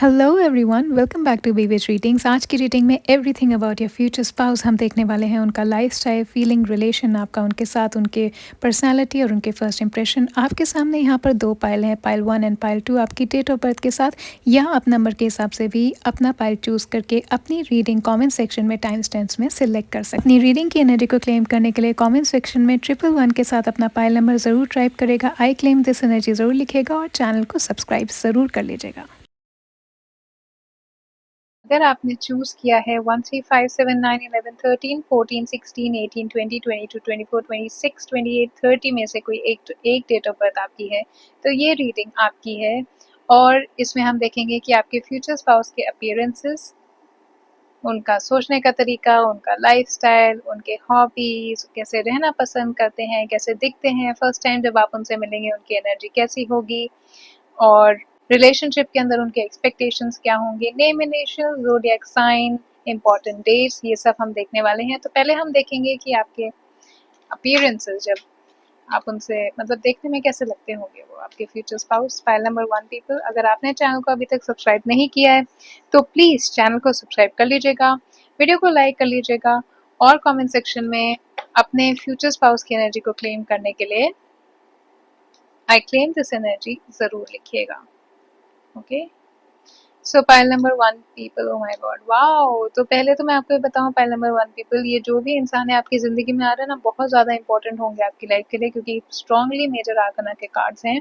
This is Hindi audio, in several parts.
Hello everyone, welcome back to बीवेज रीडिंग्स। आज की रीडिंग में everything about your future spouse हम देखने वाले हैं। उनका लाइफस्टाइल, फीलिंग, रिलेशन आपका उनके साथ, उनके पर्सनालिटी और उनके फर्स्ट इंप्रेशन। आपके सामने यहाँ पर दो पाइल हैं, पाइल 1 एंड पाइल 2, आपकी डेट ऑफ बर्थ के साथ, या आप नंबर के हिसाब से भी अपना पाइल चूज़ करके अपनी रीडिंग कॉमेंट सेक्शन में टाइम स्टैम्प्स में सिलेक्ट कर सकते हैं। अपनी रीडिंग की एनर्जी को क्लेम करने के लिए कॉमेंट सेक्शन में 111 के साथ अपना पाइल नंबर ज़रूर टाइप करेगा, आई क्लेम दिस एनर्जी ज़रूर लिखेगा और चैनल को सब्सक्राइब ज़रूर कर लीजिएगा। अगर आपने चूज किया है 1 3 5 7 9 11 13 14 16 18 20 22 24 26 28 30 में से कोई एक डेट ऑफ बर्थ आपकी है, तो ये रीडिंग आपकी है। और इसमें हम देखेंगे कि आपके फ्यूचर स्पाउस के अपीयरेंसेस, उनका सोचने का तरीका, उनका लाइफस्टाइल, उनके हॉबीज, कैसे रहना पसंद करते हैं, कैसे दिखते हैं, फर्स्ट टाइम जब आप उनसे मिलेंगे उनकी एनर्जी कैसी होगी, और रिलेशनशिप के अंदर उनके एक्सपेक्टेशंस क्या होंगे, name initial, zodiac sign, important dates, ये सब हम देखने वाले हैं। तो पहले हम देखेंगे कि आपके अपीयरेंसेस, जब आप उनसे मतलब देखने में कैसे लगते होंगे वो आपके future spouse. File number 1 people, अगर आपने चैनल को अभी तक सब्सक्राइब नहीं किया है तो प्लीज़ चैनल को सब्सक्राइब कर लीजिएगा, वीडियो को लाइक कर लीजिएगा और कमेंट सेक्शन में अपने फ्यूचर स्पाउस की एनर्जी को क्लेम करने के लिए आई क्लेम दिस एनर्जी ज़रूर लिखिएगा। Okay, so pile number 1 people, oh my God, wow. तो पहले तो मैं आपको ये बताऊं, पाइल नंबर 1 पीपल, ये जो भी इंसान है आपकी जिंदगी में आ रहा है ना, बहुत ज्यादा इंपॉर्टेंट होंगे आपकी लाइफ के लिए, क्योंकि स्ट्रांगली मेजर आर्कना के कार्ड्स हैं।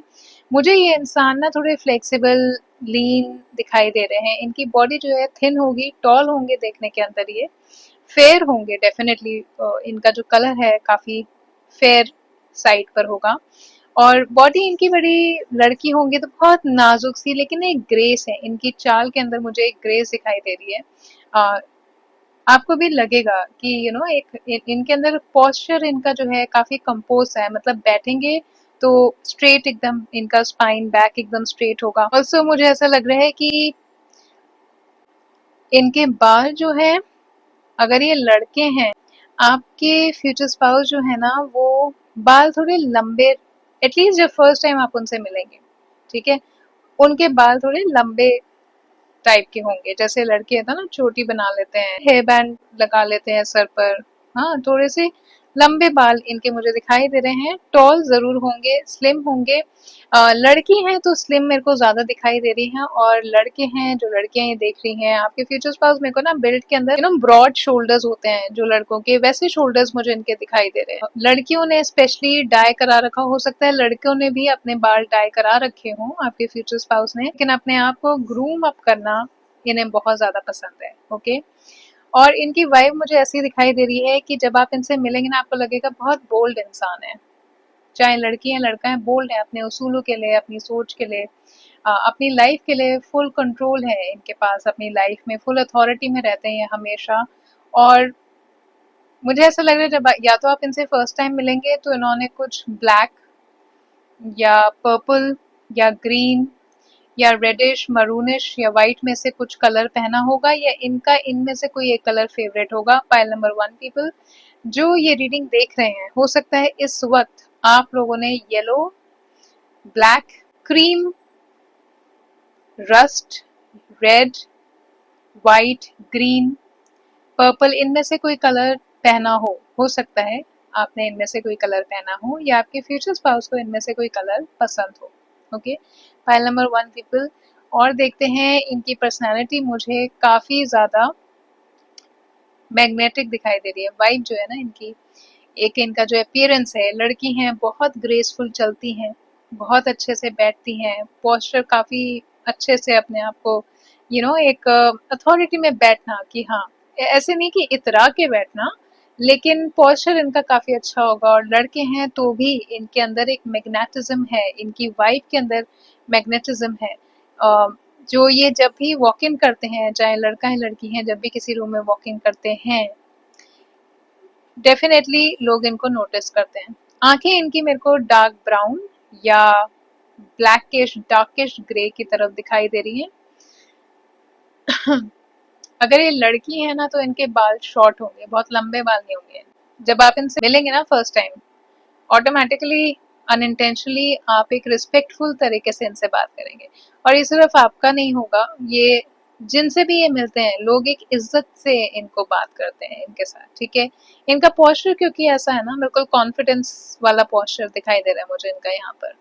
मुझे ये इंसान ना थोड़े फ्लेक्सिबल, लीन दिखाई दे रहे हैं। इनकी बॉडी जो है थिन होगी, टॉल होंगे देखने के अंदर, ये फेयर होंगे डेफिनेटली। इनका जो कलर है काफी फेयर साइड पर होगा, और बॉडी इनकी बड़ी लड़की होंगी तो बहुत नाजुक सी, लेकिन एक ग्रेस है इनकी चाल के अंदर, मुझे एक ग्रेस दिखाई दे रही है। आ, आपको भी लगेगा कि इनके अंदर पोस्चर इनका जो है काफी कंपोज है, मतलब बैठेंगे तो स्ट्रेट एकदम, इनका स्पाइन बैक एकदम स्ट्रेट होगा। ऑल्सो मुझे ऐसा लग रहा है कि इनके बाल जो है, अगर ये लड़के हैं, आपके फ्यूचर स्पाउस जो है ना, वो बाल थोड़े लंबे, एटलीस्ट जब फर्स्ट टाइम आप उनसे मिलेंगे, ठीक है, उनके बाल थोड़े लंबे टाइप के होंगे। जैसे लड़के होता ना, चोटी बना लेते हैं, हेयर बैंड लगा लेते हैं सर पर, हाँ, थोड़े से लंबे बाल इनके मुझे दिखाई दे रहे हैं। टॉल जरूर होंगे, स्लिम होंगे। लड़की हैं तो स्लिम मेरे को ज्यादा दिखाई दे रही हैं, और लड़के हैं, जो लड़कियां ये देख रही हैं आपके फ्यूचर स्पाउस, मेरे को ना बिल्ड के अंदर ब्रॉड शोल्डर्स होते हैं जो लड़कों के, वैसे शोल्डर्स मुझे इनके दिखाई दे रहे हैं। लड़कियों ने स्पेशली डाई करा रखा हो सकता है, लड़कों ने भी अपने बाल डाई करा रखे हों आपके फ्यूचर स्पाउस ने, लेकिन अपने आप को ग्रूम अप करना इन्हें बहुत ज्यादा पसंद है। ओके, और इनकी वाइब मुझे ऐसी दिखाई दे रही है कि जब आप इनसे मिलेंगे ना, आपको लगेगा बहुत बोल्ड इंसान है। चाहे लड़की है लड़का है, बोल्ड है अपने उसूलों के लिए, अपनी सोच के लिए, अपनी लाइफ के लिए फुल कंट्रोल है इनके पास, अपनी लाइफ में फुल अथॉरिटी में रहते हैं हमेशा। और मुझे ऐसा लग रहा है, जब या तो आप इनसे फर्स्ट टाइम मिलेंगे तो इन्होंने कुछ ब्लैक या पर्पल या ग्रीन या रेडिश, मरूनिश या वाइट में से कुछ कलर पहना होगा, या इनका इनमें से कोई एक कलर फेवरेट होगा। पाइल नंबर 1 पीपल जो ये रीडिंग देख रहे हैं, हो सकता है इस वक्त आप लोगों ने yellow, black, cream, rust, red, white, green, purple, इनमें से कोई कलर पहना हो सकता है आपने इनमें से कोई कलर पहना हो, या आपके फ्यूचर स्पाउस को इनमें से कोई कलर पसंद हो। ओके, फाइल नंबर 1 पीपल, और देखते हैं इनकी पर्सनालिटी। मुझे काफी ज्यादा मैग्नेटिक दिखाई दे रही है, वाइब जो है ना इनकी। एक इनका जो अपीयरेंस है, लड़की हैं, बहुत ग्रेसफुल चलती हैं, बहुत अच्छे से बैठती हैं, पोस्चर काफी अच्छे से अपने आप को, एक अथॉरिटी में बैठना, कि हाँ, ऐसे नहीं कि इतरा के बैठना, लेकिन पोस्चर इनका काफी अच्छा होगा। और लड़के हैं तो भी इनके अंदर एक मैग्नेटिज्म है, इनकी वाइफ के अंदर मैग्नेटिज्म है। जो ये जब भी वॉक इन करते हैं, चाहे लड़का है लड़की है, जब भी किसी रूम में वॉक इन करते हैं, डेफिनेटली लोग इनको नोटिस करते हैं। आंखें इनकी मेरे को डार्क ब्राउन या ब्लैकिश डार्किश ग्रे की तरफ दिखाई दे रही है। अगर ये लड़की है ना, तो इनके बाल शॉर्ट होंगे, बहुत लंबे बाल नहीं होंगे। जब आप इनसे मिलेंगे ना फर्स्ट टाइम, ऑटोमेटिकली अनइंटेंशनली आप एक रिस्पेक्टफुल तरीके से इनसे बात करेंगे। और ये सिर्फ आपका नहीं होगा, ये जिनसे भी ये मिलते हैं लोग एक इज्जत से इनको बात करते हैं इनके साथ, ठीक है। इनका पोस्चर क्योंकि ऐसा है ना, बिल्कुल कॉन्फिडेंस वाला पोस्चर दिखाई दे रहा है मुझे इनका यहाँ पर।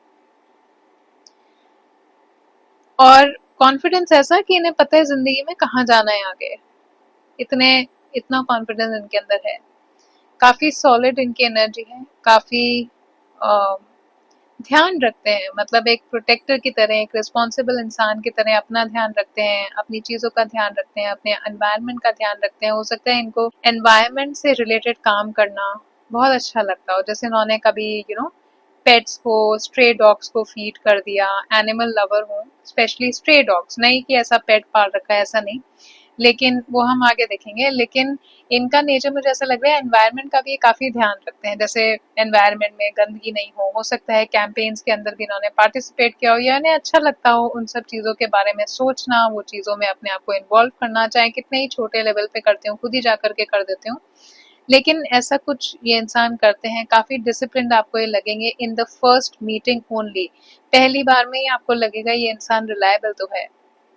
और कॉन्फिडेंस ऐसा कि इन्हें पता है जिंदगी में कहाँ जाना है आगे, इतने इतना कॉन्फिडेंस इनके अंदर है। काफी सॉलिड इनकी एनर्जी है, काफी ध्यान रखते हैं, मतलब एक प्रोटेक्टर की तरह, एक रिस्पॉन्सिबल इंसान की तरह अपना ध्यान रखते हैं, अपनी चीजों का ध्यान रखते हैं, अपने एनवायरनमेंट का ध्यान रखते हैं। हो सकता है इनको एनवायरनमेंट से रिलेटेड काम करना बहुत अच्छा लगता हो, जैसे इन्होंने कभी पेट्स को, स्ट्रे डॉग्स को फीड कर दिया। एनिमल लवर हूँ, स्पेशली स्ट्रे डॉग्स, नहीं कि ऐसा पेट पाल रखा है, ऐसा नहीं, लेकिन वो हम आगे देखेंगे। लेकिन इनका नेचर मुझे ऐसा लग रहा है एनवायरनमेंट का भी काफी ध्यान रखते हैं, जैसे एनवायरनमेंट में गंदगी नहीं हो सकता है कैंपेन्स के अंदर भी इन्होंने पार्टिसिपेट किया हो, या इन्हें अच्छा लगता हो उन सब चीजों के बारे में सोचना, वो चीजों में अपने आप को इन्वॉल्व करना, चाहे कितने ही छोटे लेवल पे करते हो, खुद ही जा करके कर देते हो, लेकिन ऐसा कुछ ये इंसान करते हैं। काफी डिसिप्लिन्ड आपको ये लगेंगे in the first meeting only, पहली बार में ही आपको लगेगा ये इंसान रिलायबल तो है,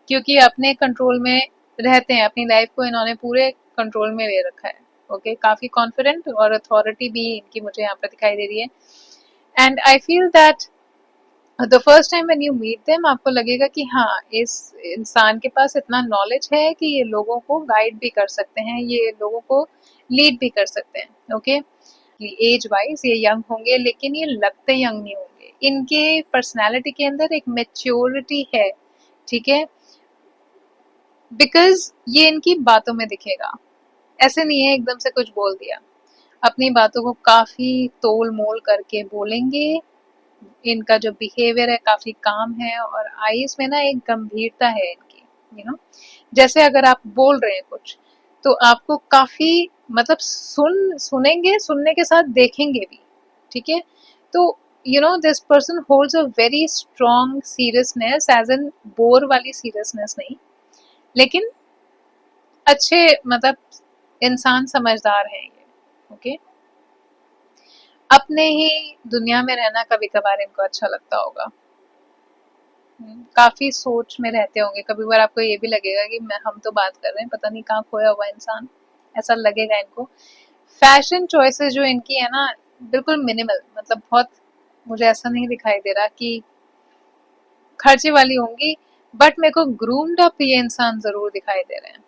क्योंकि अपने कंट्रोल में रहते हैं, अपनी लाइफ को इन्होंने पूरे कंट्रोल में ले रखा है। ओके, काफी कॉन्फिडेंट और अथॉरिटी भी इनकी मुझे यहाँ पर दिखाई दे रही है। And I feel that the first time when you meet them आपको लगेगा कि हाँ, इस इंसान के पास इतना नॉलेज है कि ये लोगों को गाइड भी कर सकते हैं, ये लोगों को लीड भी कर सकते हैं। ओके, एज वाइज ये यंग होंगे, लेकिन ये लगते यंग नहीं होंगे, इनके पर्सनैलिटी के अंदर एक मेच्योरिटी है, ठीक है, बिकॉज ये इनकी बातों में दिखेगा। ऐसे नहीं है एकदम से कुछ बोल दिया, अपनी बातों को काफी तोल मोल करके बोलेंगे। इनका जो बिहेवियर है काफी काम है, और आईज में ना एक गंभीरता है इनकी, जैसे अगर आप बोल रहे हैं कुछ, तो आपको काफी, मतलब सुनेंगे, सुनने के साथ देखेंगे भी, ठीक है। तो this person holds a very strong seriousness, as an bore वाली सीरियसनेस नहीं, लेकिन अच्छे, मतलब इंसान समझदार है ये। ओके, अपने ही दुनिया में रहना कभी कभार इनको अच्छा लगता होगा। काफी सोच में रहते होंगे, कभी बार आपको ये भी लगेगा कि मैं हम तो बात कर रहे हैं, पता नहीं कहाँ खोया हुआ इंसान, ऐसा लगेगा इनको। फैशन चॉइसेस जो इनकी है ना, बिल्कुल मिनिमल, मतलब बहुत, मुझे ऐसा नहीं दिखाई दे रहा कि खर्चे वाली होंगी, बट मेरे को ग्रूम्ड अप ये इंसान जरूर दिखाई दे रहे हैं।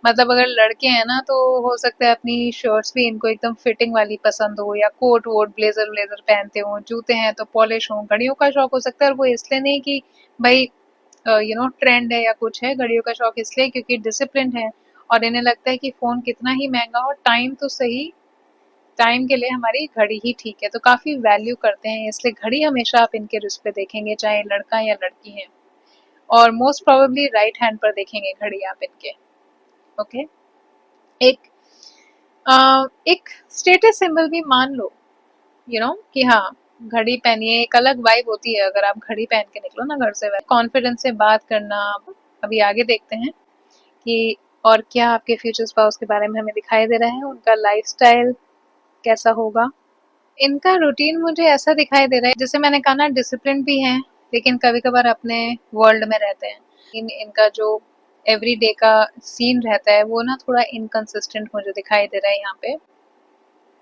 मतलब अगर लड़के हैं ना, तो हो सकता है अपनी शर्ट्स भी इनको एकदम फिटिंग वाली पसंद हो, या कोट वोट ब्लेजर व्लेजर पहनते हो, जूते हैं तो पॉलिश हो, घड़ियों का शौक हो सकता है, और वो इसलिए नहीं कि भाई ट्रेंड है या कुछ है, घड़ियों का शौक इसलिए क्योंकि डिसिप्लिन है, और इन्हें लगता है कि फोन कितना ही महंगा हो, टाइम तो सही, टाइम के लिए हमारी घड़ी ही ठीक है, तो काफी वैल्यू करते हैं, इसलिए घड़ी हमेशा आप इनके रिस्ट पे देखेंगे, चाहे लड़का या लड़की है, और मोस्ट प्रोबेबली राइट हैंड पर देखेंगे घड़ी आप इनके। ओके, एक एक स्टेटस सिंबल भी मान लो, कि हाँ, घड़ी पहनिए, एक अलग वाइब होती है अगर आप घड़ी पहन के निकलो ना घर से। कॉन्फिडेंस से बात करना। अभी आगे देखते हैं कि और क्या आपके फ्यूचर स्पाउस के बारे में हमें दिखाई दे रहा है, उनका लाइफस्टाइल कैसा होगा। इनका रूटीन मुझे ऐसा दिखाई दे रहा है, जैसे मैंने कहा ना, डिसिप्लिन भी है, लेकिन कभी कभार अपने वर्ल्ड में रहते हैं। इनका जो एवरी डे का सीन रहता है वो ना थोड़ा इनकंसिस्टेंट मुझे दिखाई दे रहा है यहाँ पे।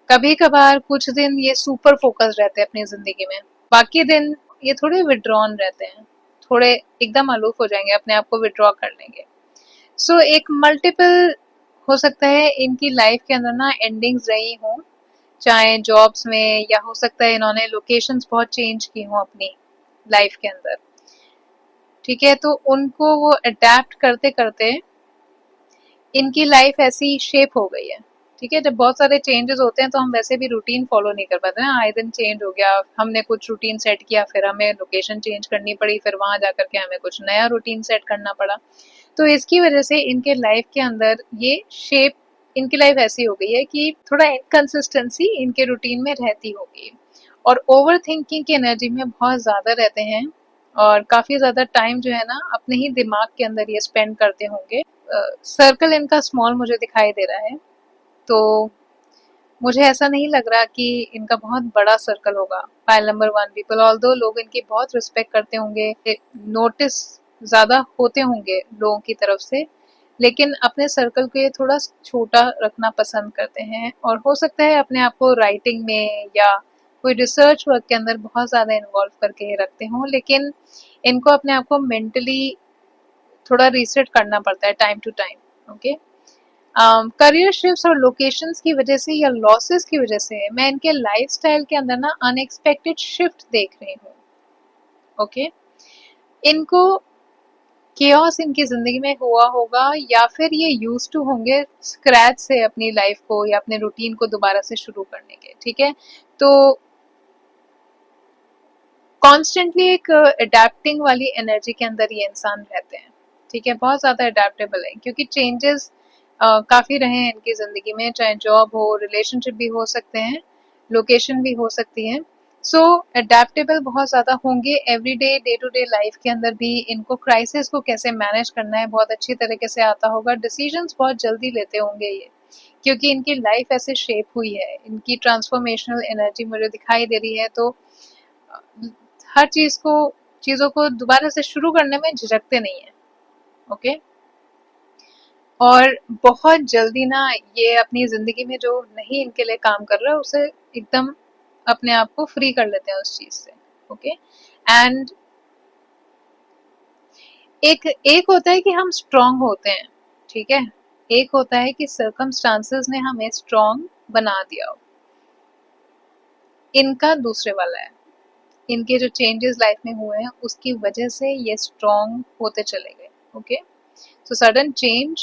कभी कभार कुछ दिन ये सुपर फोकस रहते हैं अपनी जिंदगी में, बाकी दिन ये थोड़े विड्रॉन रहते हैं, थोड़े एकदम अलूफ हो जाएंगे, अपने आप को विड्रॉ कर लेंगे। सो एक मल्टीपल हो सकता है इनकी लाइफ के अंदर ना एंडिंग्स रही हो, चाहे जॉब्स में, या हो सकता है इन्होंने लोकेशंस बहुत चेंज की हो अपनी लाइफ के अंदर, ठीक है। तो उनको वो अडेप्ट करते करते इनकी लाइफ ऐसी शेप हो गई है, ठीक है। जब बहुत सारे चेंजेस होते हैं तो हम वैसे भी रूटीन फॉलो नहीं कर पाते ना, आए दिन चेंज हो गया, हमने कुछ रूटीन सेट किया, फिर हमें लोकेशन चेंज करनी पड़ी, फिर वहां जाकर के हमें कुछ नया रूटीन सेट करना पड़ा। तो इसकी वजह से इनके लाइफ के अंदर ये शेप, इनकी लाइफ ऐसी हो गई है कि थोड़ा इनकंसिस्टेंसी इनके रूटीन में रहती होगी, और ओवर थिंकिंग की एनर्जी में बहुत ज्यादा रहते हैं, और काफी ज्यादा टाइम जो है ना अपने ही दिमाग के अंदर ये स्पेंड करते होंगे। सर्कल इनका स्मॉल मुझे दिखाई दे रहा है, तो मुझे ऐसा नहीं लग रहा कि इनका बहुत बड़ा सर्कल होगा। पाइल नंबर 1 पीपल, ऑल्दो लोग इनकी बहुत रिस्पेक्ट करते होंगे, नोटिस ज्यादा होते होंगे लोगों की तरफ से, लेकिन अपने सर्कल को ये थोड़ा छोटा रखना पसंद करते हैं, और हो सकता है अपने आप को राइटिंग में या कोई रिसर्च वर्क के अंदर बहुत ज्यादा इन्वॉल्व करके रखते हों, लेकिन इनको अपने आप को मेंटली थोड़ा रीसेट करना पड़ता है time to time. Okay, career shifts और लोकेशंस की वजह से या लॉसेस की वजह से मैं इनके लाइफस्टाइल के अंदर ना अनएक्सपेक्टेड शिफ्ट देख रही हूँ। ओके, इनको केओस इनकी जिंदगी में हुआ होगा, या फिर ये यूज टू होंगे स्क्रैच से अपनी लाइफ को या अपने रूटीन को दोबारा से शुरू करने के। ठीक है, तो कॉन्स्टेंटली एक अडेप्टिंग वाली एनर्जी के अंदर ये इंसान रहते हैं। ठीक है, बहुत ज्यादा अडेप्टेबल है, क्योंकि चेंजेस काफी रहे हैं इनकी जिंदगी में, चाहे जॉब हो, रिलेशनशिप भी हो सकते हैं, लोकेशन भी हो सकती है। सो अडेप्टेबल बहुत ज्यादा होंगे। Everyday day to day life के अंदर भी इनको क्राइसिस को कैसे मैनेज करना है बहुत अच्छी तरीके से आता होगा। डिसीजंस बहुत जल्दी लेते होंगे ये, क्योंकि इनकी लाइफ ऐसे शेप हुई है, इनकी ट्रांसफॉर्मेशनल एनर्जी मुझे दिखाई दे रही है। तो हर चीजों को दोबारा से शुरू करने में झिझकते नहीं है। ओके, और बहुत जल्दी ना ये अपनी जिंदगी में जो नहीं इनके लिए काम कर रहा है उसे एकदम अपने आप को फ्री कर लेते हैं उस चीज से। ओके, एंड एक एक होता है कि हम स्ट्रांग होते हैं, ठीक है, एक होता है कि सर्कमस्टांसेस ने हमें स्ट्रांग बना दिया हो। इनका दूसरे वाला है, इनके जो चेंजेस लाइफ में हुए हैं उसकी वजह से ये स्ट्रांग होते चले गए। Okay, so sudden change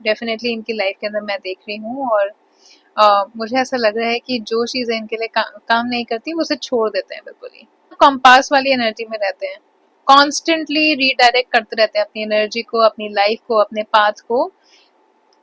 definitely इनकी लाइफ के अंदर मैं देख रही हूँ, और मुझे ऐसा लग रहा है कि जो चीजें इनके लिए काम नहीं करती वो उसे छोड़ देते हैं बिल्कुल ही। कंपास वाली एनर्जी में रहते हैं, कॉन्स्टेंटली रीडायरेक्ट करते रहते हैं अपनी एनर्जी को, अपनी लाइफ को, अपने पाथ को,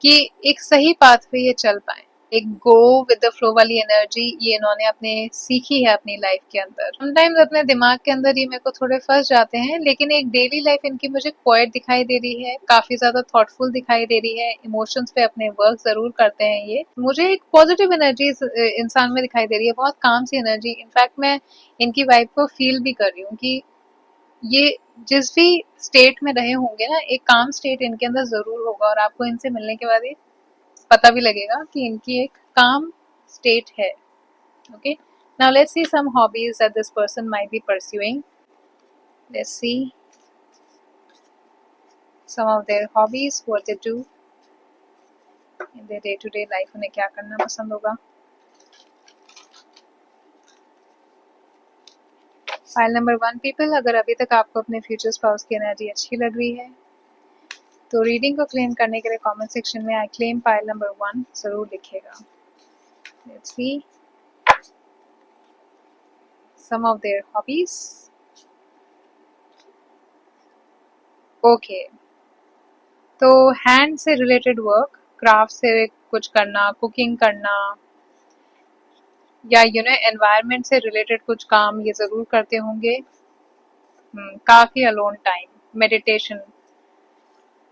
कि एक सही पाथ पे ये चल पाए। एक गो विद द फ्लो वाली एनर्जी ये इन्होंने अपने सीखी है अपनी लाइफ के अंदर। समटाइम्स अपने दिमाग के अंदर ये मेरे को थोड़े फंस जाते हैं, लेकिन एक डेली लाइफ इनकी मुझे क्वाइट दिखाई दे रही है, काफी ज्यादा थॉटफुल दिखाई दे रही है, इमोशंस पे अपने वर्क जरूर करते हैं ये। मुझे एक पॉजिटिव एनर्जी इंसान में दिखाई दे रही है, बहुत काम सी एनर्जी। इनफैक्ट मैं इनकी वाइब को फील भी कर रही हूँ कि ये जिस भी स्टेट में रहे होंगे ना, एक काम स्टेट इनके अंदर जरूर होगा, और आपको इनसे मिलने के बाद ही पता भी लगेगा कि इनकी एक काम स्टेट है। Okay, now let's see some hobbies that this person might be pursuing. Let's see some of their hobbies, what they do in their day to day life. उन्हें क्या करना पसंद होगा। फाइल नंबर 1 पीपल, अगर अभी तक आपको अपने फ्यूचर स्पाउस की एनर्जी अच्छी लग रही है तो रीडिंग को क्लेम करने के लिए कमेंट सेक्शन में आई क्लेम फाइल नंबर 1 जरूर लिखिएगा। Let's see some of their hobbies. Okay, तो हैंड से रिलेटेड वर्क, क्राफ्ट से कुछ करना, कुकिंग करना, या एनवायरनमेंट से रिलेटेड कुछ काम ये जरूर करते होंगे। काफी अलोन टाइम, मेडिटेशन,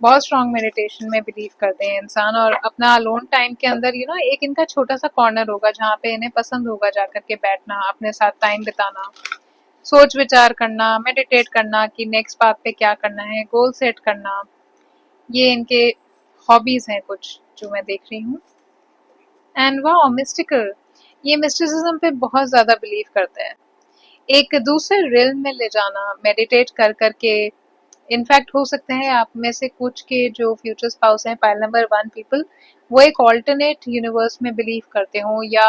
बहुत स्ट्रॉन्ग मेडिटेशन में बिलीव करते हैं इंसान, और अपना अलोन टाइम के अंदर एक इनका छोटा सा कॉर्नर होगा जहाँ पे इन्हें पसंद होगा जाकर के बैठना, अपने साथ टाइम बिताना, सोच विचार करना, मेडिटेट करना कि नेक्स्ट पाथ पे क्या करना है, गोल सेट करना। ये इनके हॉबीज हैं कुछ जो मैं देख रही हूँ। एंड वाह, मिस्टिकल, ये मिस्टिसिज्म पे बहुत ज्यादा बिलीव करता है, एक दूसरे रिल्म में ले जाना, मेडिटेट कर करके। इनफैक्ट हो सकता है आप में से कुछ के जो फ्यूचर स्पाउस हैं पाइल नंबर 1 पीपल, वो एक ऑल्टरनेट यूनिवर्स में बिलीव करते हो, या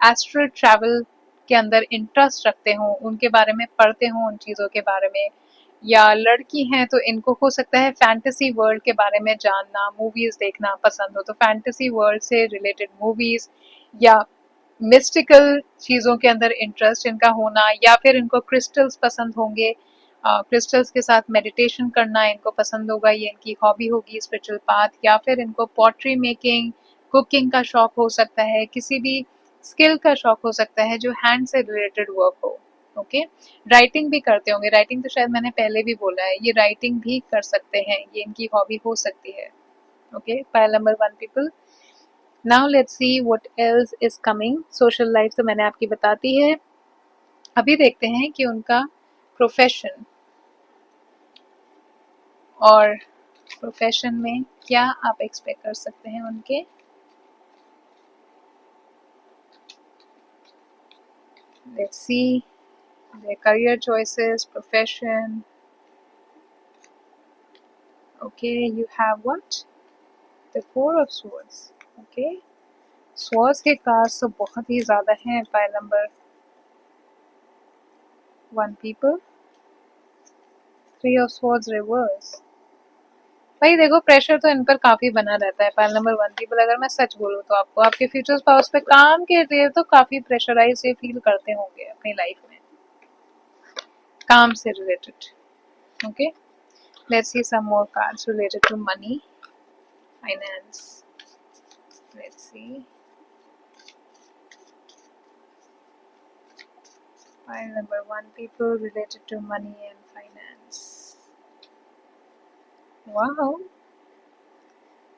एस्ट्रल ट्रैवल के अंदर इंटरेस्ट रखते हो, उनके बारे में पढ़ते हो, उन चीजों के बारे में। या लड़की हैं तो इनको हो सकता है फैंटेसी वर्ल्ड के बारे में जानना, मूवीज देखना पसंद हो, तो फैंटेसी वर्ल्ड से रिलेटेड मूवीज या मिस्टिकल चीजों के अंदर इंटरेस्ट इनका होना, या फिर इनको क्रिस्टल्स पसंद होंगे, क्रिस्टल्स के साथ मेडिटेशन करना इनको पसंद होगा, ये इनकी हॉबी होगी, स्पिरिचुअल पाथ। या फिर इनको पॉटरी मेकिंग, कुकिंग का शौक हो सकता है, किसी भी स्किल का शौक हो सकता है जो हैंड से रिलेटेड वर्क हो। ओके, राइटिंग भी करते होंगे, राइटिंग तो शायद मैंने पहले भी बोला है, ये राइटिंग भी कर सकते हैं, ये इनकी हॉबी हो सकती है। Okay, file number 1 people, now let's see what else is coming. Social life तो मैंने आपकी बताती है। अभी देखते हैं कि उनका प्रोफेशन, और प्रोफेशन में क्या आप एक्सपेक्ट कर सकते हैं उनके। Let's see their career choices, profession. Okay, you have what? The four of swords. Okay, swords के कार्ड्स तो बहुत ही ज्यादा हैं। Pile number 1 people, 3 of swords reverse। भाई देखो, प्रेशर तो इन पर काफी बना रहता है। पाइल नंबर 1 पीपल, अगर मैं सच बोलूँ तो आपको आपके फ्यूचर स्पाउस पे काम के लिए तो काफी प्रेशराइज ये फील करते होंगे अपनी लाइफ में, काम से related. Okay, let's see some more cards related to money, finance. Let's see pile number 1 people related to money and finance. Wow,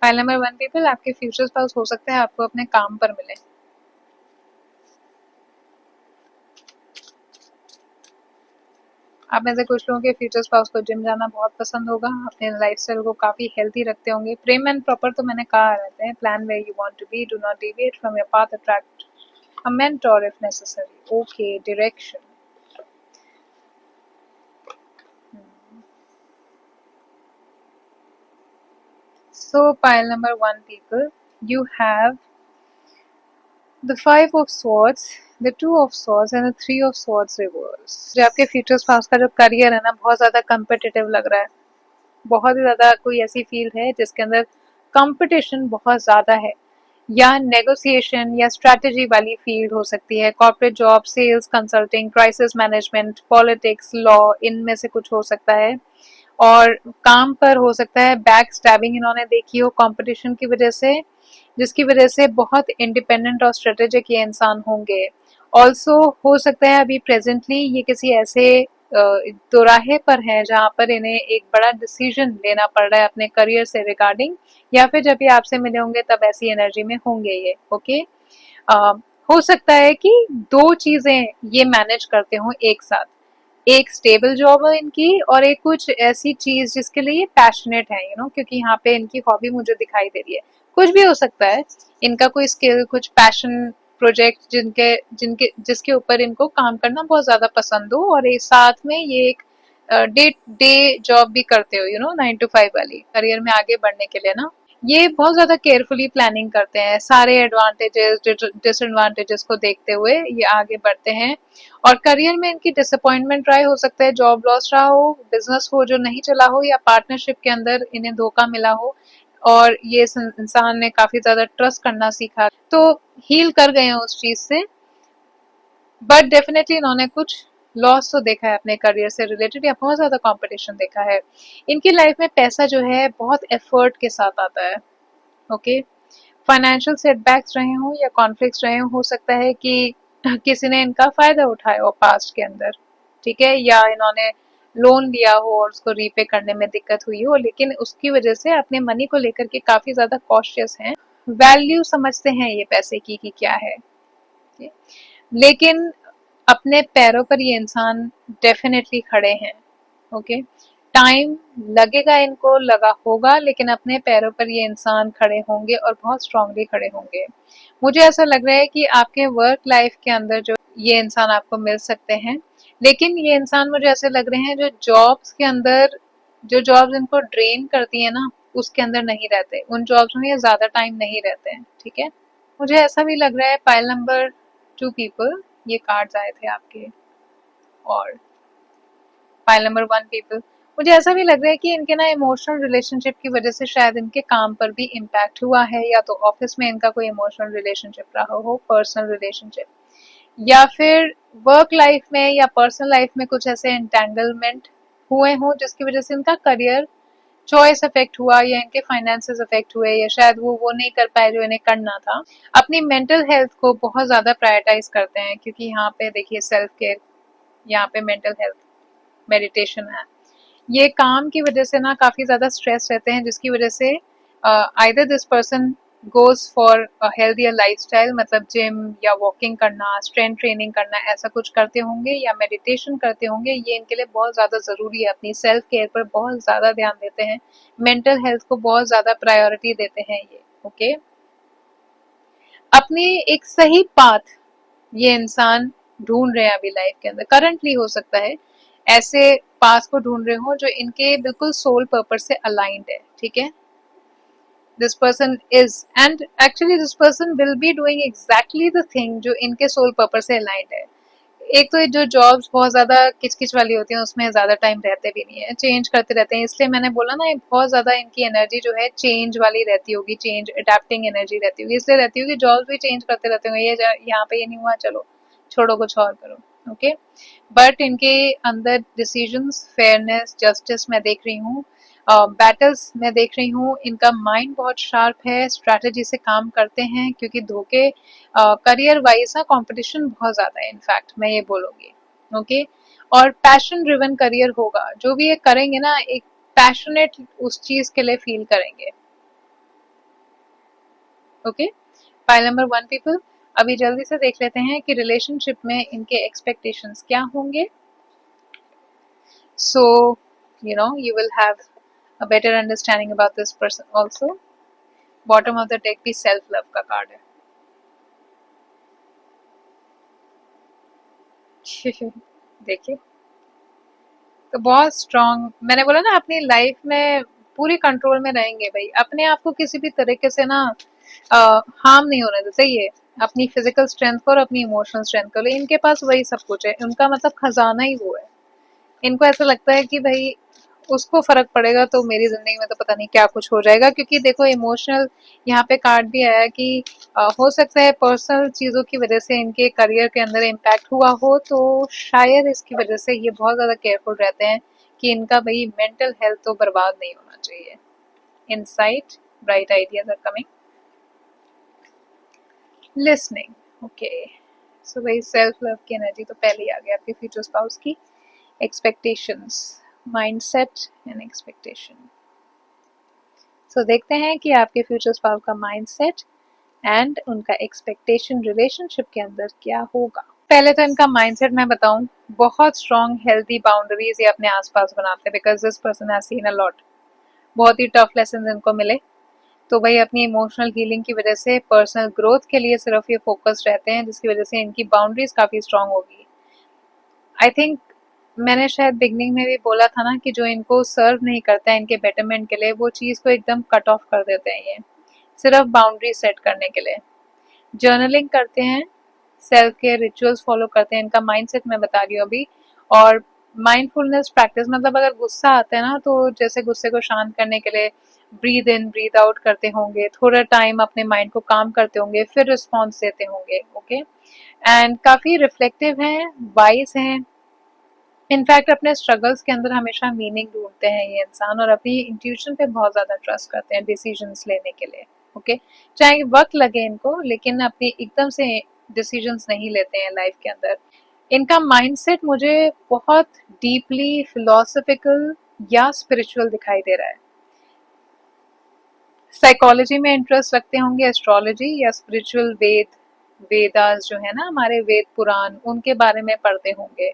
pile number 1 people, आपके फ्यूचर स्पाउस हो सकता है आपको अपने काम पर मिले। आप में से कुछ लोगों के फ्यूचर स्पाउस को जिम जाना बहुत पसंद होगा, अपने लाइफस्टाइल को काफी हेल्थी रखते होंगे। प्रेम एंड प्रॉपर तो मैंने कहा रहते हैं। Plan where you want to be, do not deviate from your path, attract a mentor if necessary. Okay, direction. So pile number 1 people, you have the 5 of swords, the 2 of swords and the 3 of swords reverse। जो आपके फ्यूचर स्पाउस का जो करियर है ना, बहुत ज़्यादा कम्पिटिटिव लग रहा है। बहुत ही ज़्यादा कोई ऐसी फील्ड है जिसके अंदर कंपटीशन बहुत ज़्यादा है, या नेगोशिएशन या स्ट्रैटेजी वाली फील्ड हो सकती है। Corporate job, sales, consulting, crisis management, politics, law, इनमें से कुछ हो सकता है। और काम पर हो सकता है बैक स्टैबिंग इन्होंने देखी हो कंपटीशन की वजह से, जिसकी वजह से बहुत इंडिपेंडेंट और स्ट्रेटेजिक ये इंसान होंगे। ऑल्सो हो सकता है अभी प्रेजेंटली ये किसी ऐसे दोराहे पर है जहाँ पर इन्हें एक बड़ा डिसीजन लेना पड़ रहा है अपने करियर से रिगार्डिंग, या फिर जब ये आपसे मिले होंगे तब ऐसी एनर्जी में होंगे ये। ओके, हो सकता है कि दो चीजें ये मैनेज करते हों एक साथ, एक स्टेबल जॉब है इनकी और एक कुछ ऐसी चीज जिसके लिए ये पैशनेट है, यू नो, क्योंकि यहाँ पे इनकी हॉबी मुझे दिखाई दे रही है। कुछ भी हो सकता है, इनका कोई स्किल, कुछ पैशन प्रोजेक्ट जिनके जिनके जिसके ऊपर इनको काम करना बहुत ज्यादा पसंद हो, और एक साथ में ये एक डे डे जॉब भी करते हो, यू नो, 9 to 5 वाली, करियर में आगे बढ़ने के लिए ना ये बहुत ज्यादा केयरफुली प्लानिंग करते हैं। सारे एडवांटेजेस डिसएडवांटेजेस को देखते हुए ये आगे बढ़ते हैं। और करियर में इनकी डिसअपॉइंटमेंट रहा हो सकता है, जॉब लॉस रहा हो, बिजनेस हो जो नहीं चला हो, या पार्टनरशिप के अंदर इन्हें धोखा मिला हो और ये इंसान ने काफी ज्यादा ट्रस्ट करना सीखा, तो हील कर गए हैं उस चीज से। बट डेफिनेटली इन्होंने कुछ लॉस तो देखा है अपने करियर से रिलेटेड, या बहुत ज्यादा कंपटीशन देखा है। इनकी लाइफ में पैसा जो है बहुत एफर्ट के साथ आता है। ओके, फाइनेंशियल सेटबैक्स रहे हों या कॉन्फ्लिक्ट्स रहे हों, हो सकता है कि किसी ने इनका फायदा उठाया हो पास्ट के अंदर, ठीक है, या इन्होंने लोन लिया हो और उसको रीपे करने में दिक्कत हुई हो, लेकिन उसकी वजह से अपने मनी को लेकर के काफी ज्यादा कॉशियस हैं। वैल्यू समझते हैं ये पैसे की कि क्या है, लेकिन अपने पैरों पर ये इंसान डेफिनेटली खड़े हैं। ओके, टाइम लगेगा, इनको लगा होगा, लेकिन अपने पैरों पर ये इंसान खड़े होंगे और बहुत स्ट्रांगली खड़े होंगे। मुझे ऐसा लग रहा है कि आपके वर्क लाइफ के अंदर जो ये इंसान आपको मिल सकते हैं, लेकिन ये इंसान मुझे ऐसे लग रहे हैं जो जॉब्स के अंदर, जो जॉब्स इनको ड्रेन करती है ना, उसके अंदर नहीं रहते, उन जॉब्स में ये ज्यादा टाइम नहीं रहते हैं। ठीक है, मुझे ऐसा भी लग रहा है। पाइल नंबर 2 पीपल, ये कार्ड्स आए थे आपके, और पाइल नंबर 1 पीपल, मुझे ऐसा भी लग रहा है कि इनके ना इमोशनल रिलेशनशिप की वजह से शायद इनके काम पर भी इम्पैक्ट हुआ है, या तो ऑफिस में इनका कोई इमोशनल रिलेशनशिप रहा हो, पर्सनल रिलेशनशिप, या फिर वर्क लाइफ में या पर्सनल लाइफ में कुछ ऐसे एंटेंगलमेंट हुए हों जिसकी वजह से इनका करियर चॉइस अफेक्ट हुआ, या इनके फाइनेंसेस अफेक्ट हुए, या शायद वो नहीं कर पाए जो इन्हें करना था। अपनी मेंटल हेल्थ को बहुत ज्यादा प्रायोरिटाइज करते हैं, क्योंकि यहाँ पे देखिए सेल्फ केयर, यहाँ पे मेंटल हेल्थ, मेडिटेशन है। ये काम की वजह से ना काफी ज्यादा स्ट्रेस रहते हैं, जिसकी वजह से either this person goes for healthier lifestyle, मतलब जिम या वॉकिंग करना, स्ट्रेंथ ट्रेनिंग करना, ऐसा कुछ करते होंगे या मेडिटेशन करते होंगे। ये इनके लिए बहुत ज्यादा जरूरी है, अपनी सेल्फ केयर पर बहुत ज्यादा ध्यान देते हैं, मेंटल हेल्थ को बहुत ज्यादा प्रायोरिटी देते हैं ये। ओके, अपनी एक सही पाथ ये इंसान ढूंढ रहे हैं अभी लाइफ के अंदर, करंटली हो सकता है ऐसे पाथ को ढूंढ रहे हो जो इनके बिल्कुल सोल पर्पस से अलाइंड है। ठीक है, this person is, and actually this person will be doing exactly the thing जो इनके सोल पर्पस से अलाइंड है। एक तो जो जॉब्स बहुत ज्यादा किचकिच वाली होती हैं उसमें ज्यादा टाइम रहते भी नहीं है, चेंज करते रहते हैं, इसलिए मैंने बोला ना, ये बहुत ज्यादा इनकी एनर्जी जो है चेंज वाली रहती होगी, चेंज अडेप्टिंग एनर्जी रहती होगी, इसलिए रहती होगी, जॉब्स भी चेंज करते रहते होंगे, ये यहाँ पे ये नहीं हुआ, चलो छोड़ो कुछ और करो। ओके, बट इनके अंदर डिसीजंस, फेयरनेस, जस्टिस मैं देख रही हूँ, बैटल्स मैं देख रही हूँ, इनका माइंड बहुत शार्प है, स्ट्रैटेजी से काम करते हैं, क्योंकि धोखे करियर वाइज ना कंपटीशन बहुत ज्यादा है, इनफैक्ट मैं ये बोलूंगी। ओके, और पैशन ड्रिवन करियर होगा, जो भी ये करेंगे ना एक पैशनेट उस चीज के लिए फील करेंगे। ओके, फाइल नंबर 1 पीपल, अभी जल्दी से देख लेते हैं कि रिलेशनशिप में इनके एक्सपेक्टेशंस क्या होंगे। सो you will have a better understanding about this person also. Bottom of the deck भी सेल्फ लव का कार्ड है। देखिए, तो बहुत स्ट्रांग, मैंने बोला ना अपनी लाइफ में पूरी कंट्रोल में रहेंगे भाई, अपने आप को किसी भी तरीके से ना हार्म नहीं होने देते ये, अपनी फिजिकल स्ट्रेंथ को और अपनी इमोशनल स्ट्रेंथ को। इनके पास वही सब कुछ है, उनका मतलब खजाना ही वो है। इनको ऐसा लगता है कि भाई उसको फर्क पड़ेगा तो मेरी जिंदगी में तो पता नहीं क्या कुछ हो जाएगा, क्योंकि देखो इमोशनल यहाँ पे कार्ड भी आया कि हो सकता है पर्सनल चीजों की वजह से इनके करियर के अंदर इम्पैक्ट हुआ हो, तो शायद इसकी वजह से ये बहुत ज्यादा केयरफुल रहते हैं कि इनका भाई मेंटल हेल्थ तो बर्बाद नहीं होना चाहिए। Insight, bright ideas are coming, listening. Okay, so भाई सेल्फ लव की एनर्जी तो पहले ही आ गया आपके फ्यूचर स्पाउस की। Expectations, mindset and expectation. So देखते हैं कि आपके फ्यूचर स्पाउस का माइंडसेट एंड उनका एक्सपेक्टेशन रिलेशनशिप के अंदर क्या होगा। पहले तो इनका माइंडसेट मैं बताऊं, बहुत स्ट्रॉन्ग हेल्दी बाउंड्रीज ये अपने आसपास बनाते हैं, because this person has seen a lot, बहुत ही टफ लेसन इनको मिले, तो भाई अपनी इमोशनल हीलिंग की वजह से पर्सनल ग्रोथ के लिए सिर्फ ये फोकस रहते हैं, जिसकी वजह से इनकी बाउंड्रीज काफी स्ट्रॉन्ग होगी। आई थिंक मैंने शायद बिगनिंग में भी बोला था ना कि जो इनको सर्व नहीं करता है इनके बेटरमेंट के लिए, वो चीज को एकदम कट ऑफ कर देते हैं ये, सिर्फ बाउंड्री सेट करने के लिए। जर्नलिंग करते हैं, सेल्फ केयर रिचुअल्स फॉलो करते हैं, इनका माइंडसेट मैं बता रही हूँ अभी। और माइंडफुलनेस प्रैक्टिस, मतलब अगर गुस्सा आता है ना तो जैसे गुस्से को शांत करने के लिए ब्रीद इन ब्रीद आउट करते होंगे, थोड़ा टाइम अपने माइंड को काम करते होंगे, फिर रिस्पॉन्स देते होंगे। ओके, एंड काफी रिफ्लेक्टिव हैं, वाइज हैं, इनफैक्ट अपने स्ट्रगल्स के अंदर हमेशा मीनिंग ढूंढते हैं ये इंसान, और अपनी इंट्यूशन पे बहुत ज्यादा ट्रस्ट करते हैं डिसीजंस लेने के लिए। ओके, चाहे वक्त लगे इनको, लेकिन अपनी एकदम से डिसीजंस नहीं लेते हैं लाइफ के अंदर। इनका माइंडसेट मुझे बहुत डीपली फिलोसफिकल या स्पिरिचुअल दिखाई दे रहा है। साइकोलॉजी में इंटरेस्ट रखते होंगे, एस्ट्रोलॉजी या स्पिरिचुअल, वेदास जो है ना हमारे वेद पुराण, उनके बारे में पढ़ते होंगे।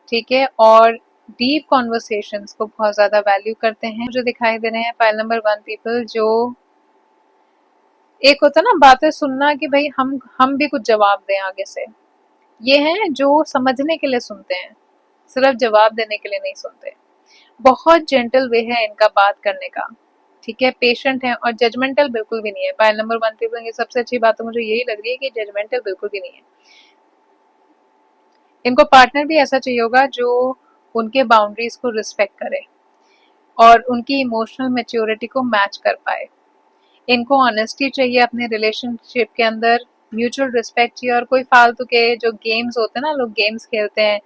ठीक है, और डीप कॉन्वर्सेशंस को बहुत ज्यादा वैल्यू करते हैं, जो दिखाई दे रहे हैं फाइल नंबर 1 पीपल। जो एक होता है ना बातें सुनना कि भाई हम भी कुछ जवाब दें आगे से, ये हैं जो समझने के लिए सुनते हैं, सिर्फ जवाब देने के लिए नहीं सुनते। बहुत जेंटल वे है इनका बात करने का। ठीक है, पेशेंट है और जजमेंटल बिल्कुल भी नहीं है। फाइल नंबर 1 पीपल की सबसे अच्छी बात तो मुझे यही लग रही है कि जजमेंटल बिल्कुल भी नहीं है। इनको पार्टनर भी ऐसा चाहिए होगा जो उनके बाउंड्रीज को रिस्पेक्ट करे और उनकी इमोशनल मैच्योरिटी को मैच कर पाए। इनको ऑनेस्टी चाहिए अपने रिलेशनशिप के अंदर, म्यूचुअल रिस्पेक्ट चाहिए, और कोई फालतू के जो गेम्स होते हैं ना, लोग गेम्स खेलते हैं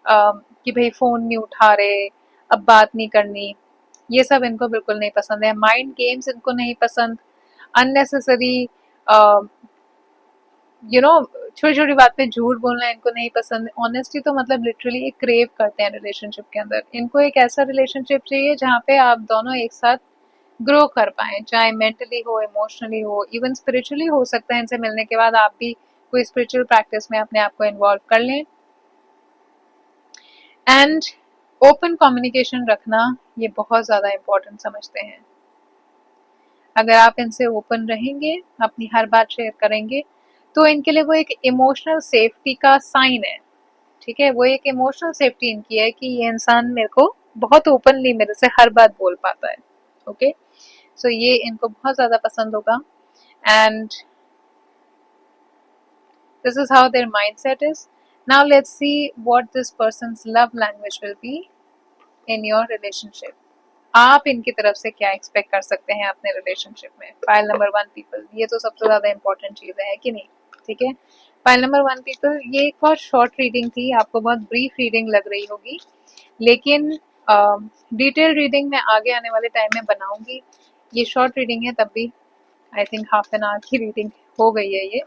कि भाई फोन नहीं उठा रहे, अब बात नहीं करनी, ये सब इनको बिल्कुल नहीं पसंद है। माइंड गेम्स इनको नहीं पसंद, अननेसेसरी छोटी छोटी बात पे झूठ बोलना इनको नहीं पसंद। ऑनेस्टी तो मतलब लिटरली एक क्रेव करते हैं रिलेशनशिप के अंदर। इनको एक ऐसा रिलेशनशिप चाहिए जहाँ पे आप दोनों एक साथ ग्रो कर पाएं, चाहे मेंटली हो, इमोशनली हो, इवन स्पिरिचुअली हो सकता है इनसे मिलने के बाद आप भी कोई स्पिरिचुअल प्रैक्टिस में अपने आप को इन्वॉल्व कर लें। एंड ओपन कम्युनिकेशन रखना ये बहुत ज़्यादा इम्पोर्टेंट समझते हैं। अगर आप इनसे ओपन रहेंगे, अपनी हर बात शेयर करेंगे, तो इनके लिए वो एक इमोशनल सेफ्टी का साइन है। ठीक है, वो एक इमोशनल सेफ्टी इनकी है कि ये इंसान मेरे को बहुत ओपनली मेरे से हर बात बोल पाता है। ओके, सो ये इनको बहुत ज़्यादा पसंद होगा। And this is how their mindset is. Now let's see what this person's love language will be in your relationship. आप इनकी तरफ से क्या एक्सपेक्ट कर सकते हैं अपने रिलेशनशिप में। फाइल नंबर 1 पीपल, ये तो सबसे ज्यादा इंपॉर्टेंट चीज है कि नहीं। ठीक है, फाइल नंबर 1 पीपल, ये एक बहुत शॉर्ट रीडिंग थी, आपको बहुत ब्रीफ रीडिंग लग रही होगी, लेकिन डिटेल रीडिंग मैं आगे आने वाले टाइम में बनाऊंगी। ये शॉर्ट रीडिंग है, तब भी I think half an hour की रीडिंग हो गई है ये।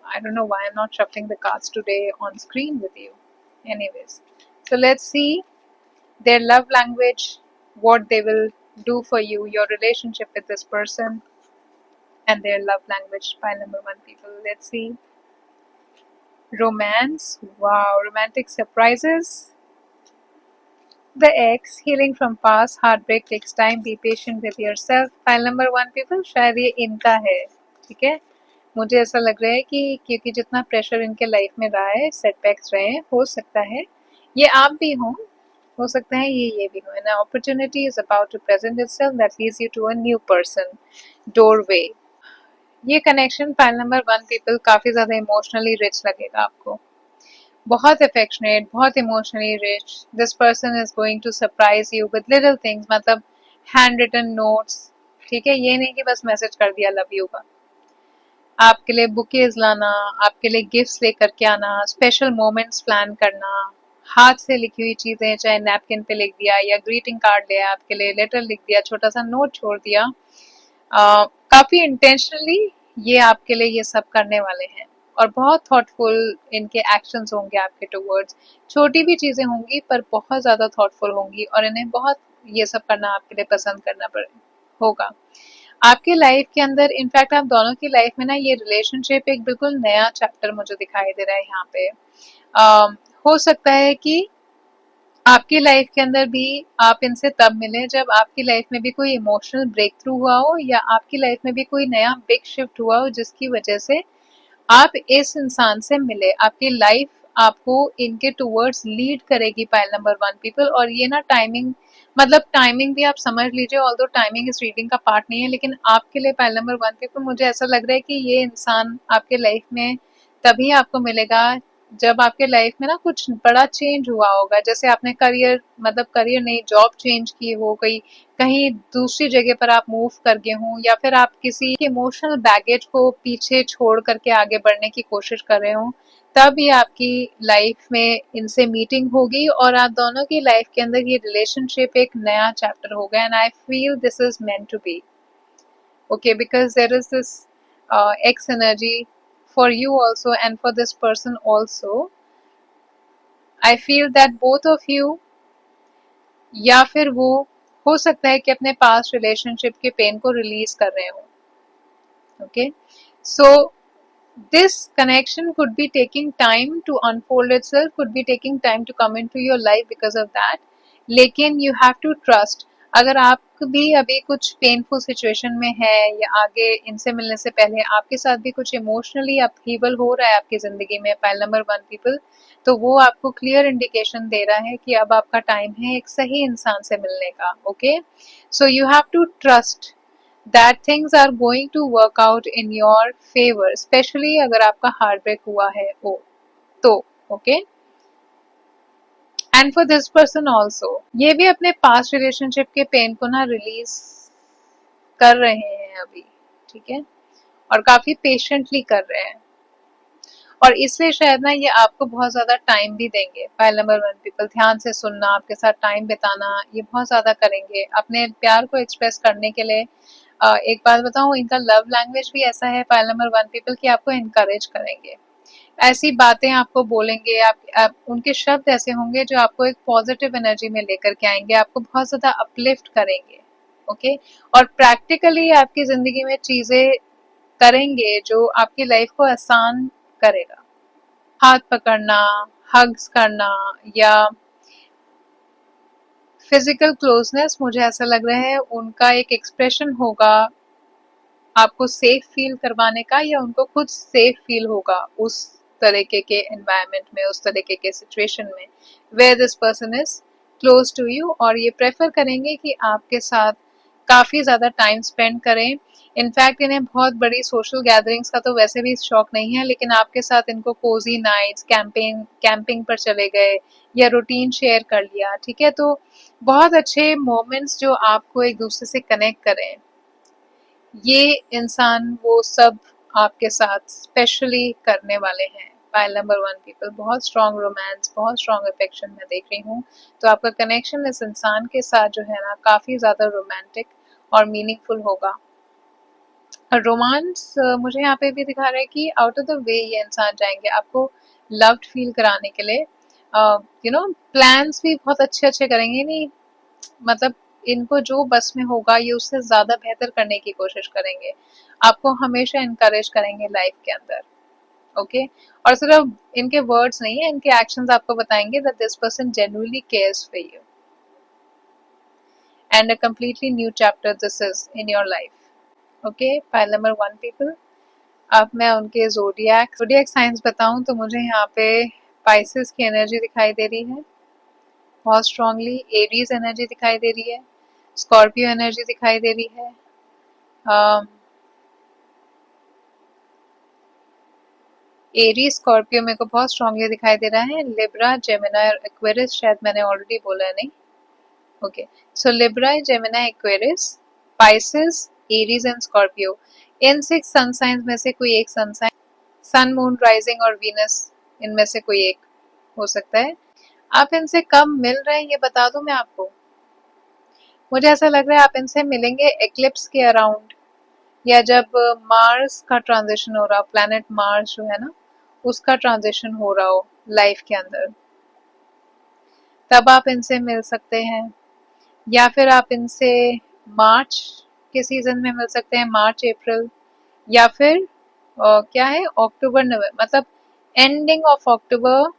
I don't know why I'm not shuffling the cards today on screen with you. Anyways, so let's see their love language, what they will do for you, your relationship with this person, and their love language. Pile number 1 people. Let's see. Romance. Wow, romantic surprises. The ex, healing from past, heartbreak takes time, be patient with yourself. Pile number 1 people, शायद ये इनका है। ठीक है, मुझे ऐसा लग रहा है कि क्योंकि जितना प्रेशर इनके लाइफ में रहा है, सेटबैक्स रहे हैं, हो सकता है ये आप भी हो सकता है ये भी हो। An opportunity is about to present itself that leads you to a new person doorway. ये कनेक्शन फाइल नंबर 1 पीपल काफी ज्यादा इमोशनली रिच लगेगा आपको, बहुत अफेक्शनेट, बहुत emotionally rich. This person is going to surprise you with little things, मतलब हैंड रिटन नोट्स। ठीक है, ये नहीं कि बस मैसेज कर दिया लव यू का, आपके लिए बुकेज लाना, आपके लिए गिफ्ट्स लेकर के आना, स्पेशल मोमेंट्स प्लान करना, हाथ से लिखी हुई चीजें, चाहे नैपकिन पे लिख दिया या ग्रीटिंग कार्ड लिया, आपके लिए लेटर लिख दिया, छोटा सा नोट छोड़ दिया। काफी इंटेंशनली ये आपके लिए ये सब करने वाले हैं, और बहुत थॉटफुल इनके एक्शंस होंगे आपके टुवर्ड्स। छोटी भी चीजें होंगी पर बहुत ज्यादा थॉटफुल होंगी, और इन्हें बहुत ये सब करना आपके लिए पसंद करना होगा। आपके लाइफ के अंदर, इनफैक्ट आप दोनों की लाइफ में ना, ये रिलेशनशिप एक बिल्कुल नया चैप्टर मुझे दिखाई दे रहा है यहाँ पे। हो सकता है कि आपकी लाइफ के अंदर भी आप इनसे तब मिले जब आपकी लाइफ में भी कोई इमोशनल ब्रेक थ्रू हुआ हो, या आपकी लाइफ में भी कोई नया बिग शिफ्ट हुआ हो जिसकी वजह से आप इस इंसान से मिले। आपकी लाइफ आपको इनके टूवर्ड्स लीड करेगी, पाइल नंबर 1 पीपल। और ये ना टाइमिंग, मतलब टाइमिंग भी आप समझ लीजिए, ऑल्दो टाइमिंग इस रीडिंग का पार्ट नहीं है, लेकिन आपके लिए पाइल नंबर 1 पीपल, मुझे ऐसा लग रहा है कि ये इंसान आपके लाइफ में तभी आपको मिलेगा जब आपके लाइफ में ना कुछ बड़ा चेंज हुआ होगा। जैसे आपने करियर, मतलब करियर नहीं, जॉब चेंज की हो गई, कहीं दूसरी जगह पर आप मूव कर गए हों, या फिर आप किसी इमोशनल बैगेज को पीछे छोड़ करके आगे बढ़ने की कोशिश कर रहे हो, तब ये आपकी लाइफ में इनसे मीटिंग होगी, और आप दोनों की लाइफ के अंदर ये रिलेशनशिप एक नया चैप्टर होगा। And I feel this is meant to be okay, because there is this X energy for you also and for this person also. I feel that both of you, या फिर वो, हो सकता है कि अपने पास्ट रिलेशनशिप के पेन को रिलीज कर रहे हो। Okay, so this connection could be taking time to unfold itself, could be taking time to come into your life because of that, लेकिन you have to trust। अगर आप भी अभी कुछ पेनफुल सिचुएशन में है, या आगे इनसे मिलने से पहले आपके साथ भी कुछ इमोशनली अपहीवल हो रहा है आपकी जिंदगी में, पाइल नंबर 1 पीपल, तो वो आपको क्लियर इंडिकेशन दे रहा है कि अब आपका टाइम है एक सही इंसान से मिलने का। Okay, so you have to trust that things are going to work out in your favor, especially अगर आपका हार्ट ब्रेक हुआ है वो तो। Okay, and for this person also, ये भी अपने पास्ट रिलेशनशिप के पेन को ना रिलीज कर रहे हैं अभी। ठीक है, और काफी पेशेंटली कर रहे हैं, और इसलिए शायद ना ये आपको बहुत ज्यादा टाइम भी देंगे। फाइल नंबर 1 पीपल, ध्यान से सुनना, आपके साथ टाइम बिताना, ये बहुत ज्यादा करेंगे अपने प्यार को एक्सप्रेस करने के लिए। एक बात बताऊं, इनका लव लैंग्वेज भी ऐसा है फाइल नंबर 1 पीपल कि आपको इनकरेज करेंगे, ऐसी बातें आपको बोलेंगे, आप उनके शब्द ऐसे होंगे जो आपको एक पॉजिटिव एनर्जी में लेकर के आएंगे, आपको बहुत ज्यादा अपलिफ्ट करेंगे। ओके। और प्रैक्टिकली आपकी जिंदगी में चीजें करेंगे जो आपकी लाइफ को आसान करेगा। हाथ पकड़ना, हग्स करना या फिजिकल क्लोजनेस, मुझे ऐसा लग रहा है उनका एक एक्सप्रेशन होगा आपको सेफ फील करवाने का, या उनको खुद सेफ फील होगा उस तरीके के एनवायरनमेंट में, उस तरीके के सिचुएशन में where this person is close to you, और ये प्रेफर करेंगे कि आपके साथ काफी ज्यादा टाइम स्पेंड करें। इनफैक्ट इन्हें बहुत बड़ी सोशल गैदरिंग्स का तो वैसे भी शौक नहीं है, लेकिन आपके साथ इनको कोजी नाइट्स, कैंपिंग पर चले गए या रूटीन शेयर कर लिया, ठीक है, तो बहुत अच्छे मोमेंट्स जो आपको एक दूसरे से कनेक्ट करें, ये इंसान वो सब आपके साथ स्पेशली करने वाले हैं। पाइल नंबर 1 पीपल, बहुत स्ट्रॉन्ग रोमांस, बहुत स्ट्रॉन्ग अफेक्शन मैं देख रही हूँ। तो आपका कनेक्शन इस इंसान के साथ जो है ना काफी ज्यादा रोमांटिक और मीनिंगफुल होगा। रोमांस मुझे यहाँ पे भी दिखा रहा है कि आउट ऑफ द वे ये इंसान जाएंगे आपको लव्ड फील कराने के लिए। प्लान्स भी बहुत अच्छे अच्छे करेंगे, नहीं मतलब इनको जो बस में होगा ये उससे ज्यादा बेहतर करने की कोशिश करेंगे, आपको हमेशा इनकरेज करेंगे लाइफ के अंदर। ओके। और सिर्फ इनके वर्ड्स नहीं है, इनके एक्शंस आपको बताएंगे that this person genuinely cares for you and a completely new chapter this is in your life. Okay, pile number 1 people. अब मैं उनके जोडियक साइंस बताऊं तो मुझे यहाँ पे पाइसेस की एनर्जी दिखाई दे रही है बहुत स्ट्रांगली, एरीज एनर्जी दिखाई दे रही है, स्कॉर्पियो एनर्जी दिखाई दे रही है, एरीज स्कॉर्पियो मेरे को बहुत स्ट्रांगली दिखाई दे रहा है। लिब्रा, जेमिनी और एक्वेरियस शायद मैंने ऑलरेडी बोला है, नहीं? Okay, so Libra, Gemini, Aquarius, Pisces, Aries and Scorpio, इन 6 सन साइंस में से कोई एक sun sign, sun, moon, rising और वीनस, इनमें से कोई एक हो सकता है। आप इनसे कब मिल रहे हैं ये बता दूं मैं आपको। मुझे ऐसा लग रहा है आप इनसे मिलेंगे एक्लिप्स के अराउंड, या जब मार्स का ट्रांजिशन हो रहा हो, प्लैनेट मार्स जो है ना उसका ट्रांजिशन हो रहा हो लाइफ के अंदर, तब आप इनसे मिल सकते हैं। या फिर आप इनसे मार्च के सीजन में मिल सकते हैं, मार्च अप्रैल, या फिर क्या है, अक्टूबर नवंबर, मतलब ending of October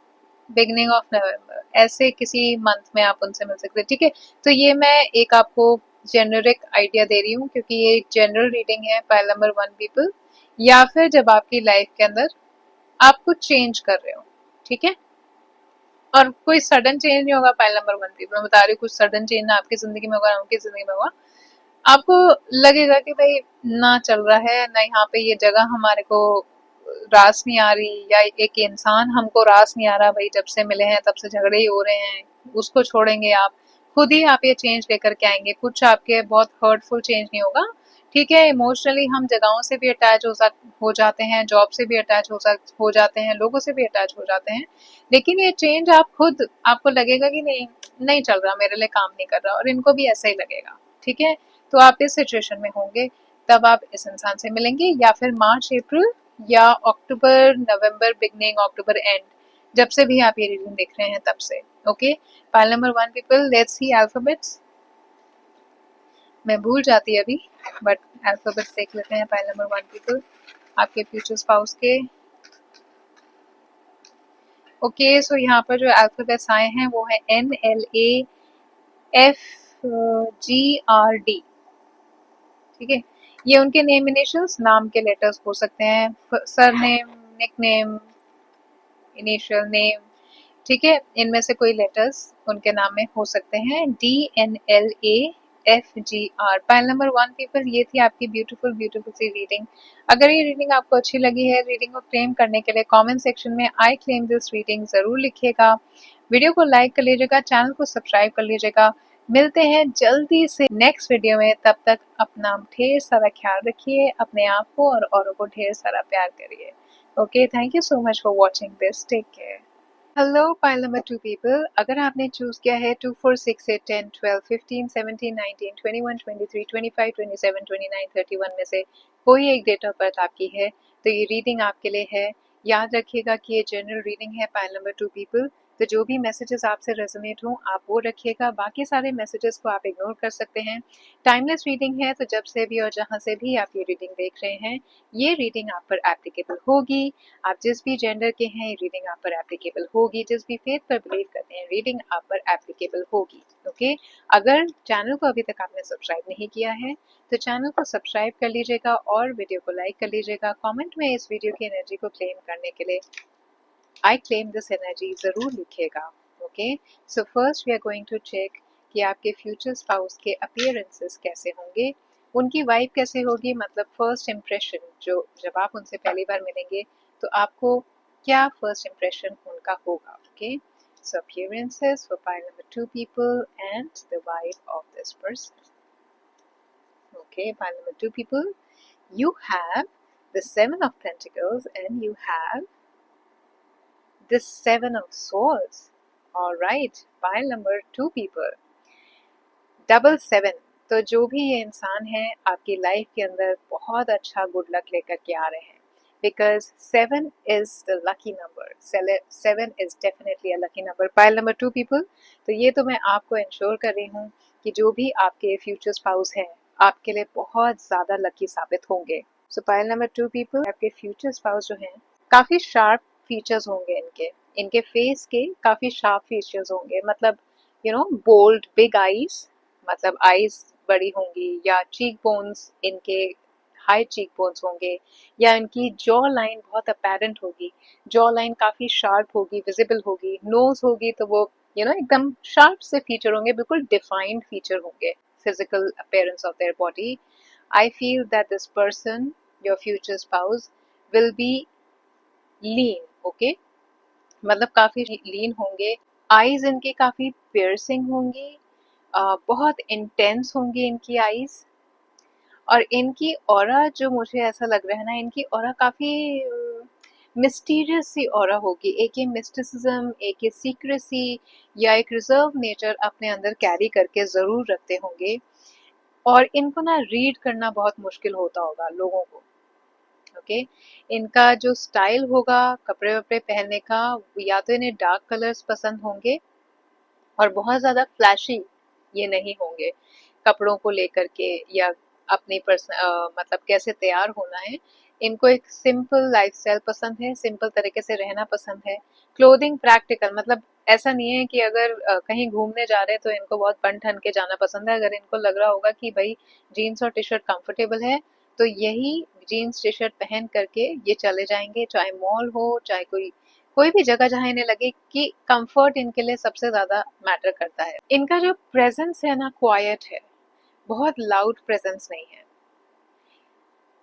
beginning of November, ऐसे किसी मंथ में आप उनसे मिल सकते हैं, ठीक है। तो ये मैं एक आपको जेनरिक आइडिया दे रही हूँ क्योंकि ये एक जनरल रीडिंग है पाइल नंबर 1 पीपल, या फिर जब आपकी लाइफ के अंदर आप कुछ चेंज कर रहे हो, ठीक है। और कोई सडन चेंज नहीं होगा पाइल नंबर 1 पीपल, मैं बता रही हूँ कुछ सडन चेंज ना आपकी जिंदगी में होगा ना उनकी जिंदगी में होगा। आपको लगेगा कि भाई ना चल रहा है ना, यहाँ पे ये जगह हमारे को रास नहीं आ रही, या एक इंसान हमको रास नहीं आ रहा, भाई जब से मिले हैं तब से झगड़े ही हो रहे हैं, उसको छोड़ेंगे आप, खुद ही आप ये चेंज लेकर के आएंगे। कुछ आपके बहुत हर्टफुल चेंज नहीं होगा, ठीक है। इमोशनली हम जगहों से भी अटैच हो जाते हैं, जॉब से भी अटैच हो जाते हैं, लोगों से भी अटैच हो जाते हैं, लेकिन ये चेंज आप खुद, आपको लगेगा कि नहीं नहीं चल रहा, मेरे लिए काम नहीं कर रहा, और इनको भी ऐसा ही लगेगा, ठीक है। तो आप इस सिचुएशन में होंगे, तब आप इस इंसान से मिलेंगे, या फिर मार्च अप्रैल या अक्टूबर नवंबर बिगनिंग अक्टूबर एंड, जब से भी आप ये रीडिंग देख रहे हैं तब से। Okay, pile number 1 people, let's C alphabets. मैं भूल जाती अभी, बट अल्फाबेट्स देख लेते हैं पाइल नंबर 1 पीपल आपके फ्यूचर स्पाउस के। ओके, सो यहाँ पर जो अल्फाबेट्स आए हैं वो है NLAFGRD, ठीक है। ये उनके नेम इनिशियल्स, नाम के लेटर्स हो सकते हैं, surname, nickname, initial name, ठीक है, इनमें से कोई लेटर्स उनके नाम में हो सकते हैं। DNLAFGR, पाइल नंबर 1 पीपल, ये थी आपकी ब्यूटीफुल ब्यूटीफुल सी रीडिंग। अगर ये रीडिंग आपको अच्छी लगी है, रीडिंग को क्लेम करने के लिए कमेंट सेक्शन में आई क्लेम दिस रीडिंग जरूर लिखिएगा, वीडियो को लाइक कर लीजिएगा, चैनल को सब्सक्राइब कर लीजिएगा। मिलते हैं जल्दी से नेक्स्ट वीडियो में, तब तक अपना ढेर सारा ख्याल रखिए, अपने आप को और औरों को ढेर सारा प्यार करिए। Okay, thank you so much for watching this, take care. Hello pile number 2 people, अगर आपने चूज किया है 2 4 6 8 10 12 15 17 19 21 23 25 27 29 31 में से कोई एक डेट ऑफ बर्थ आपकी है, तो ये रीडिंग आपके लिए है। याद रखिएगा कि ये जनरल रीडिंग है पाइल नंबर 2 पीपल, तो जो भी मैसेजेस आपसे रेजोनेट हों आप वो रखिएगा, बाकी सारे मैसेजेस को आप इग्नोर कर सकते हैं। टाइमलेस रीडिंग है, तो जब से भी और जहाँ से भी आप ये रीडिंग देख रहे हैं, ये रीडिंग आप पर एप्लीकेबल होगी। आप जिस भी जेंडर के हैं, ये रीडिंग आप पर एप्लीकेबल होगी। जिस भी फेथ पर बिलीव करते हैं, रीडिंग आप पर एप्लीकेबल होगी। ओके, अगर चैनल को अभी तक आपने सब्सक्राइब नहीं किया है तो चैनल को सब्सक्राइब कर लीजिएगा और वीडियो को लाइक कर लीजिएगा। कमेंट में इस वीडियो की एनर्जी को क्लेम करने के लिए आई क्लेम दिस एनर्जी ज़रूर लिखिएगा। Okay, so first we are going to check कि आपके फ्यूचर स्पाउस के अपीयरेंसेस कैसे होंगे, उनकी वाइब कैसे होगी, मतलब फर्स्ट इम्प्रेशन जो जब आप उनसे पहली बार मिलेंगे तो आपको क्या फर्स्ट इम्प्रेशन उनका होगा। Okay, so appearances for pile number 2 people and the vibe of this person. Okay, pile number 2 people, you have the 7 of Pentacles and you have the 7 of Swords. All right, pile number 2 people, double 7। तो जो भी ये इंसान है आपकी लाइफ के अंदर बहुत अच्छा गुड लक लेकर के आ रहे हैं, because 7 is the lucky number. 7 is definitely a lucky number. Pile number 2 people, तो ये तो मैं आपको इंश्योर कर रही हूँ कि जो भी आपके फ्यूचर स्पाउस हैं आपके लिए बहुत ज़्यादा लकी साबित होंगे। सो पाइल नंबर 2 पीपल, आपके फ्यूचर स्पाउस जो हैं काफ़ी शार्प फीचर्स होंगे इनके, इनके फेस के काफ़ी शार्प फीचर्स होंगे, मतलब बोल्ड बिग आईज, मतलब आईज बड़ी होंगी, या चीक बोन्स इनके हाई चीक बोन्स होंगे, या इनकी जॉ लाइन बहुत अपेरेंट होगी, जॉ लाइन काफी शार्प होगी, विजिबल होगी। नोज होगी तो वो एकदम शार्प से फीचर होंगे, बिल्कुल डिफाइंड फीचर होंगे, physical appearance of their body. I feel that this person, your future spouse, will be lean. Okay, मतलब काफी लीन होंगे। आईज इनकी काफी पियर्सिंग होंगी, बहुत इंटेंस होंगी इनकी आईज, और इनकी ऑरा जो मुझे ऐसा लग रहा है ना, इनकी ऑरा काफी मिस्टीरियस सी ऑरा होगी। एक ये मिस्टिसिज्म, एक ये सीक्रेसी या एक रिजर्व नेचर अपने अंदर कैरी करके जरूर रखते होंगे, और इनको ना रीड करना बहुत मुश्किल होता होगा लोगों को। ओके, इनका जो स्टाइल होगा कपड़े वपड़े पहनने का, या तो इन्हें डार्क कलर्स पसंद होंगे और बहुत ज़्यादा फ्लैशी ये नहीं होंगे कपड़ों को लेकर के, या अपनी मतलब कैसे तैयार होना है। इनको एक सिंपल लाइफस्टाइल पसंद है, सिंपल तरीके से रहना पसंद है। क्लोथिंग प्रैक्टिकल, मतलब ऐसा नहीं है कि अगर कहीं घूमने जा रहे हैं तो इनको बहुत बन ठन के जाना पसंद है। अगर इनको लग रहा होगा कि भाई जीन्स और टी शर्ट कंफर्टेबल है तो यही जीन्स टी शर्ट पहन करके ये चले जाएंगे, चाहे मॉल हो, चाहे कोई भी जगह जहाँ इन्हें लगे कि कंफर्ट इनके लिए सबसे ज्यादा मैटर करता है। इनका जो प्रेजेंस है ना, क्वाइट है, बहुत लाउड प्रेजेंस नहीं है,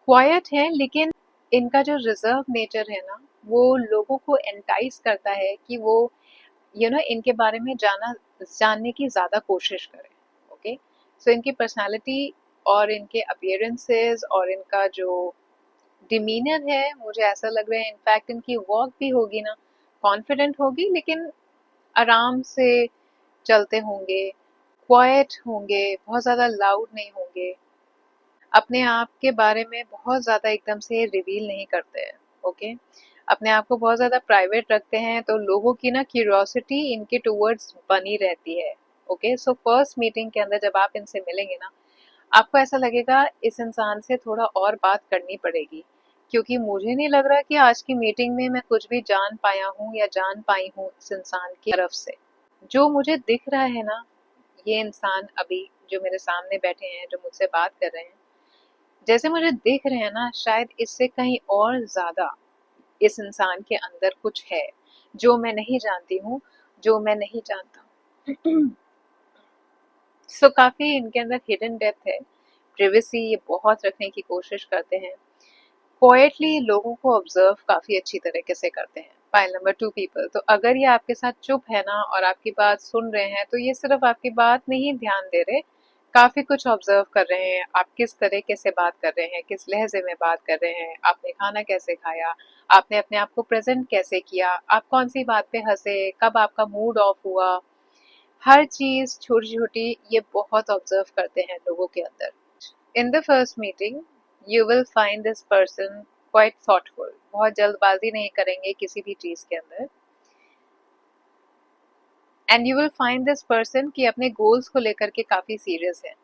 क्वाइट है, लेकिन इनका जो रिजर्व नेचर है ना, वो लोगों को एंटाइज करता है कि वो इनके बारे में जानने की ज्यादा कोशिश करें। ओके, सो इनकी पर्सनालिटी और इनके अपीयरेंसेस और इनका जो डिमीनर है, मुझे ऐसा लग रहा है इनफैक्ट इनकी वॉक भी होगी ना, कॉन्फिडेंट होगी, लेकिन आराम से चलते होंगे, क्वाइट होंगे, बहुत ज़्यादा लाउड नहीं होंगे, अपने आप के बारे में बहुत ज़्यादा एकदम से रिवील नहीं करते हैं। ओके, अपने आप को बहुत ज़्यादा प्राइवेट रखते हैं, तो लोगों की ना क्यूरियोसिटी इनके टूवर्ड्स बनी रहती है। ओके, सो फर्स्ट मीटिंग के अंदर जब आप इनसे मिलेंगे ना, आपको ऐसा लगेगा इस इंसान से थोड़ा और बात करनी पड़ेगी, क्योंकि मुझे नहीं लग रहा कि आज की मीटिंग में मैं कुछ भी जान पाया हूँ या जान पाई हूँ इस इंसान की तरफ से। जो मुझे दिख रहा है ना, ये इंसान अभी जो मेरे सामने बैठे हैं, जो मुझसे बात कर रहे हैं, जैसे मुझे दिख रहे हैं ना, शायद इससे कहीं और ज्यादा इस इंसान के अंदर कुछ है जो मैं नहीं जानती हूँ, जो मैं नहीं जानता हूँ। सो काफी इनके अंदर हिडन डेप्थ है, प्रिवेसी ये बहुत रखने की कोशिश करते हैं, क्वाइटली लोगों को ऑब्जर्व काफी अच्छी तरीके से करते हैं। फाइल नंबर 2 पीपल, तो अगर ये आपके साथ चुप है ना और आपकी बात सुन रहे हैं, तो ये सिर्फ आपकी बात नहीं ध्यान दे रहे, काफी कुछ ऑब्जर्व कर रहे हैं। आप किस तरीके से बात कर रहे हैं, किस लहजे में बात कर रहे हैं, आपने खाना कैसे खाया, आपने अपने आप को प्रेजेंट कैसे किया, आप कौन सी बात पे हंसे, कब आपका मूड ऑफ हुआ, हर चीज छोटी छोटी ये बहुत ऑब्जर्व करते हैं लोगों के अंदर। In the first meeting you will find this person quite thoughtful, बहुत जल्दबाजी नहीं करेंगे किसी भी चीज के अंदर, and you will find this person कि अपने गोल्स को लेकर के काफ़ी सीरियस है,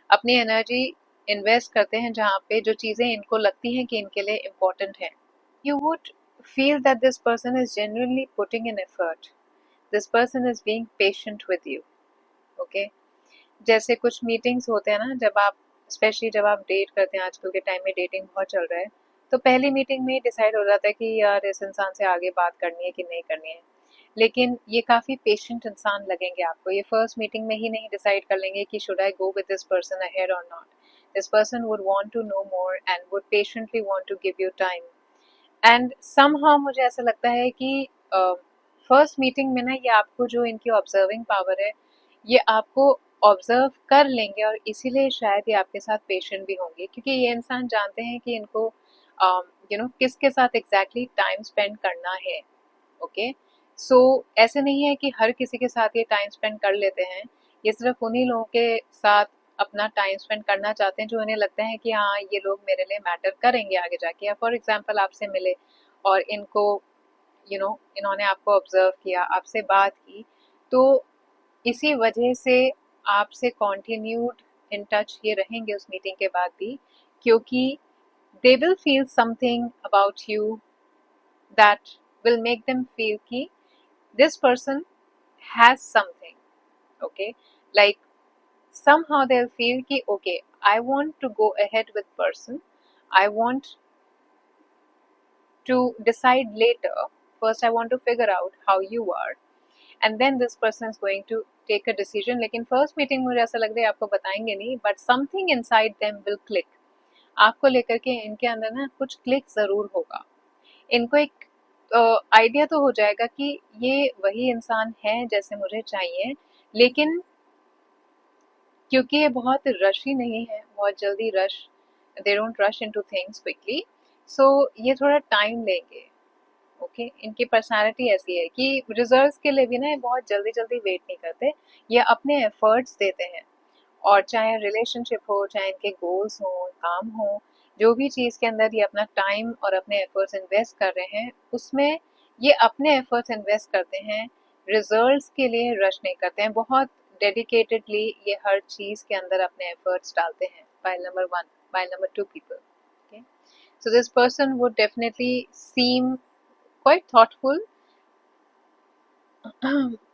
अपनी एनर्जी इन्वेस्ट करते हैं जहाँ पे जो चीज़ें इनको लगती हैं कि इनके लिए इम्पोर्टेंट है. You would feel that this person is genuinely putting in effort. This person is being patient with you. Okay? जैसे कुछ मीटिंग्स होते हैं ना, जब आप स्पेशली जब आप डेट करते हैं, आजकल के टाइम में डेटिंग बहुत चल रहा है, तो पहली मीटिंग में ही डिसाइड हो जाता है कि यार इस इंसान से आगे बात करनी है कि नहीं करनी है. लेकिन ये काफ़ी पेशेंट इंसान लगेंगे आपको. ये फर्स्ट मीटिंग में ही नहीं डिसाइड कर लेंगे कि should I go with this person ahead और not. This person would want to know more and would patiently want to give you time. And somehow मुझे ऐसा लगता है कि फर्स्ट मीटिंग में ना ये आपको जो इनकी ऑब्जर्विंग पावर है, ये आपको ऑब्जर्व कर लेंगे और इसीलिए शायद ये आपके साथ पेशेंट भी होंगे, क्योंकि ये इंसान जानते हैं कि इनको किसके साथ एग्जैक्टली टाइम स्पेंड करना है. ओके, सो ऐसे नहीं है कि हर किसी के साथ ये टाइम स्पेंड कर लेते हैं. ये सिर्फ उन्हीं लोगों के साथ अपना टाइम स्पेंड करना चाहते हैं जो उन्हें लगता है कि हाँ ये लोग मेरे लिए मैटर करेंगे आगे जाके. या फॉर एग्जांपल आपसे मिले और इनको इन्होंने आपको ऑब्जर्व किया, आपसे बात की, तो इसी वजह से आपसे कॉन्टिन्यूड इन टच ये रहेंगे उस मीटिंग के बाद भी, क्योंकि they will feel something about you that will make them feel कि this person has something. Okay, like somehow they'll feel ki okay, I want to go ahead with person, I want to decide later. First I want to figure out how you are, and then this person is going to take a decision. लेकिन फर्स्ट मीटिंग मुझे ऐसा लग रहा है आपको बताएंगे नहीं, but something inside them will click. आपको लेकर के इनके अंदर ना कुछ क्लिक जरूर होगा. इनको एक आइडिया तो हो जाएगा कि ये वही इंसान है जैसे मुझे चाहिए, लेकिन क्योंकि ये बहुत रशी नहीं है, बहुत जल्दी they don't rush into things quickly, so ये थोड़ा टाइम लेंगे. ओके, इनकी पर्सनालिटी ऐसी है कि रिजल्ट्स के लिए भी ना ये बहुत जल्दी जल्दी वेट नहीं करते, ये अपने एफर्ट्स देते हैं. और चाहे रिलेशनशिप हो, चाहे इनके गोल्स हो, काम हो, जो भी चीज़ के अंदर ये अपना टाइम और अपने एफर्ट्स इन्वेस्ट कर रहे हैं, उसमें ये अपने एफर्ट्स इन्वेस्ट करते हैं, रिजल्ट्स के लिए रश नहीं करते हैं. बहुत डेडिकेटेडली ये हर चीज़ के अंदर अपने एफर्ट्स डालते हैं. Pile number 1. Pile number 2 people. Okay, so this person would definitely seem quite thoughtful.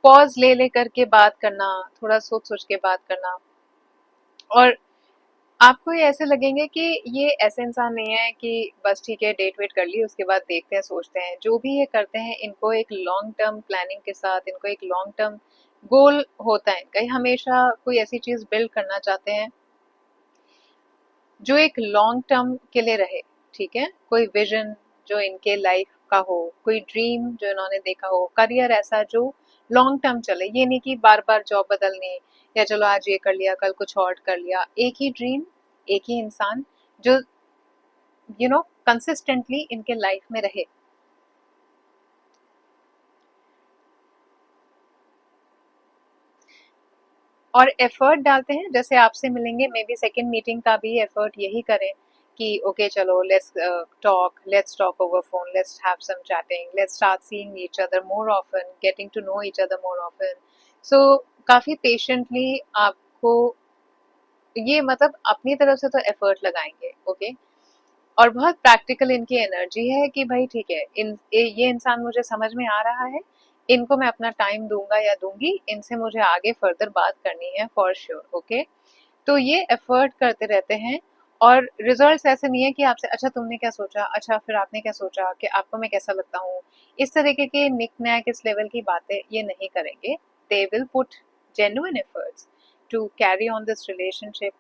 Pause ले करके बात करना, थोड़ा सोच सोच के बात करना, और आपको ये ऐसे लगेंगे कि ये ऐसे इंसान नहीं है कि बस ठीक है डेट वेट कर ली उसके बाद देखते हैं सोचते हैं. जो भी ये करते हैं इनको एक लॉन्ग टर्म प्लानिंग के साथ, इनको एक लॉन्ग टर्म गोल होता है. कहीं हमेशा कोई ऐसी चीज बिल्ड करना चाहते हैं जो एक लॉन्ग टर्म के लिए रहे. ठीक है, कोई विजन जो इनके लाइफ का हो, कोई ड्रीम जो इन्होंने देखा हो, करियर ऐसा जो लॉन्ग टर्म चले. ये नहीं कि बार बार जॉब बदलनी, या चलो आज ये कर लिया कल कुछ और कर लिया. एक ही ड्रीम, एक ही इंसान जो कंसिस्टेंटली इनके लाइफ में रहे. और एफर्ट डालते हैं. जैसे आपसे मिलेंगे, मे बी सेकेंड मीटिंग का भी एफर्ट यही करें कि ओके चलो let's talk over phone, let's have some chatting, let's start seeing each other more often, getting to know each other more often. So काफी पेशेंटली आपको ये मतलब अपनी तरफ से तो एफर्ट लगाएंगे. ओके, और बहुत प्रैक्टिकल इनकी एनर्जी है कि भाई ठीक है, ये इंसान मुझे समझ में आ रहा है, इनको मैं अपना टाइम दूंगा या दूंगी, इनसे मुझे आगे फर्दर बात करनी है फॉर श्योर. ओके, तो ये एफर्ट करते रहते हैं. और रिजल्ट्स ऐसे नहीं है कि आपसे अच्छा तुमने क्या सोचा, अच्छा फिर आपने क्या सोचा, कि आपको मैं कैसा लगता हूँ, इस तरीके के निक नैक इस लेवल की बातें ये नहीं करेंगे. They will put genuine efforts to carry on this relationship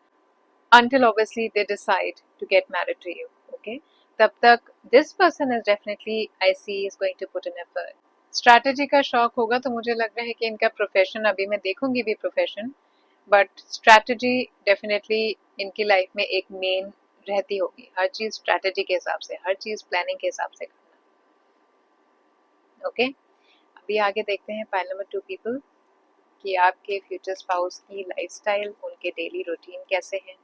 until obviously they decide to get married to you. Okay, तब तक this person is definitely I see is going to put an effort. Strategy का शौक होगा तो मुझे लग रहा है कि इनका प्रोफेशन, अभी मैं देखूंगी भी प्रोफेशन, बट स्ट्रैटेजी डेफिनेटली इनकी लाइफ में एक मेन रहती होगी. हर चीज स्ट्रैटेजी के हिसाब से, हर चीज प्लानिंग के हिसाब से करना. ओके, अभी आगे देखते हैं पाइल नंबर 2 पीपल कि आपके फ्यूचर स्पाउस की लाइफस्टाइल, उनके डेली रूटीन कैसे हैं,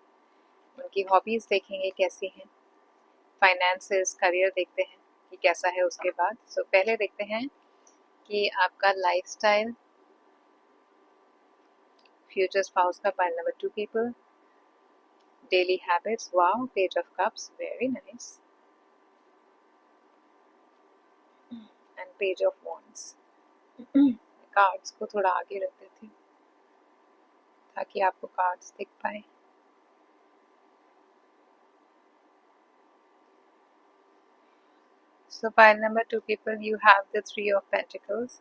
उनकी हॉबीज देखेंगे कैसी हैं, फाइनेंसेस, करियर देखते हैं कि कैसा है उसके बाद. सो पहले देखते हैं कि आपका लाइफस्टाइल, फ्यूचर स्पाउस का pile number 2 people, daily habits, wow, page of cups, very nice, and page of wands. Cards को थोड़ा आगे रख देती ताकि आपको कार्ड्स दिख पाए। So pile number 2 people, you have the 3 of Pentacles,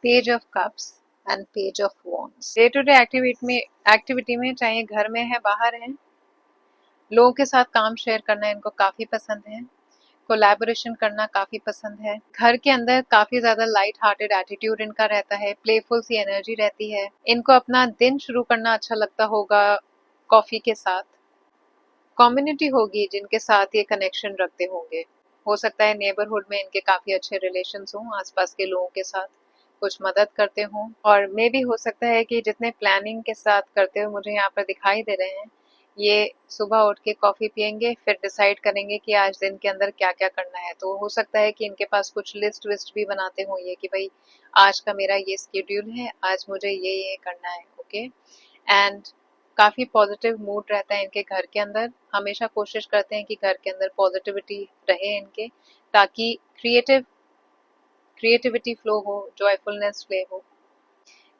Page of Cups and Page of Wands. Day to day activity में चाहे घर में है बाहर है, लोगों के साथ काम शेयर करना इनको काफी पसंद है, कोलैबोरेशन करना काफी पसंद है, घर के अंदर काफी ज्यादा लाइट हार्टेड एटीट्यूड इनका रहता है, प्लेफुल सी एनर्जी रहती है, इनको अपना दिन शुरू करना अच्छा लगता होगा कॉफी के साथ। कम्युनिटी होगी जिनके साथ ये कनेक्शन रखते होंगे, हो सकता है नेबरहुड में इनके काफी अच्छे रिलेशंस हों, आसपास के लोगों के साथ कुछ मदद करते हों, और मे भी हो सकता है कि जितने प्लानिंग के साथ करते हुए मुझे यहाँ पर दिखाई दे रहे हैं, ये सुबह उठ के कॉफी पियेंगे, फिर डिसाइड करेंगे कि आज दिन के अंदर क्या क्या करना है। तो हो सकता है कि इनके पास कुछ लिस्ट विस्ट भी बनाते हों ये कि भाई आज का मेरा ये स्केड्यूल है, आज मुझे ये करना है। ओके, एंड काफी पॉजिटिव मूड रहता है इनके घर के अंदर, हमेशा कोशिश करते हैं कि घर के अंदर पॉजिटिविटी रहे इनके, ताकि क्रिएटिविटी फ्लो हो, जॉयफुलनेस फ्ले हो।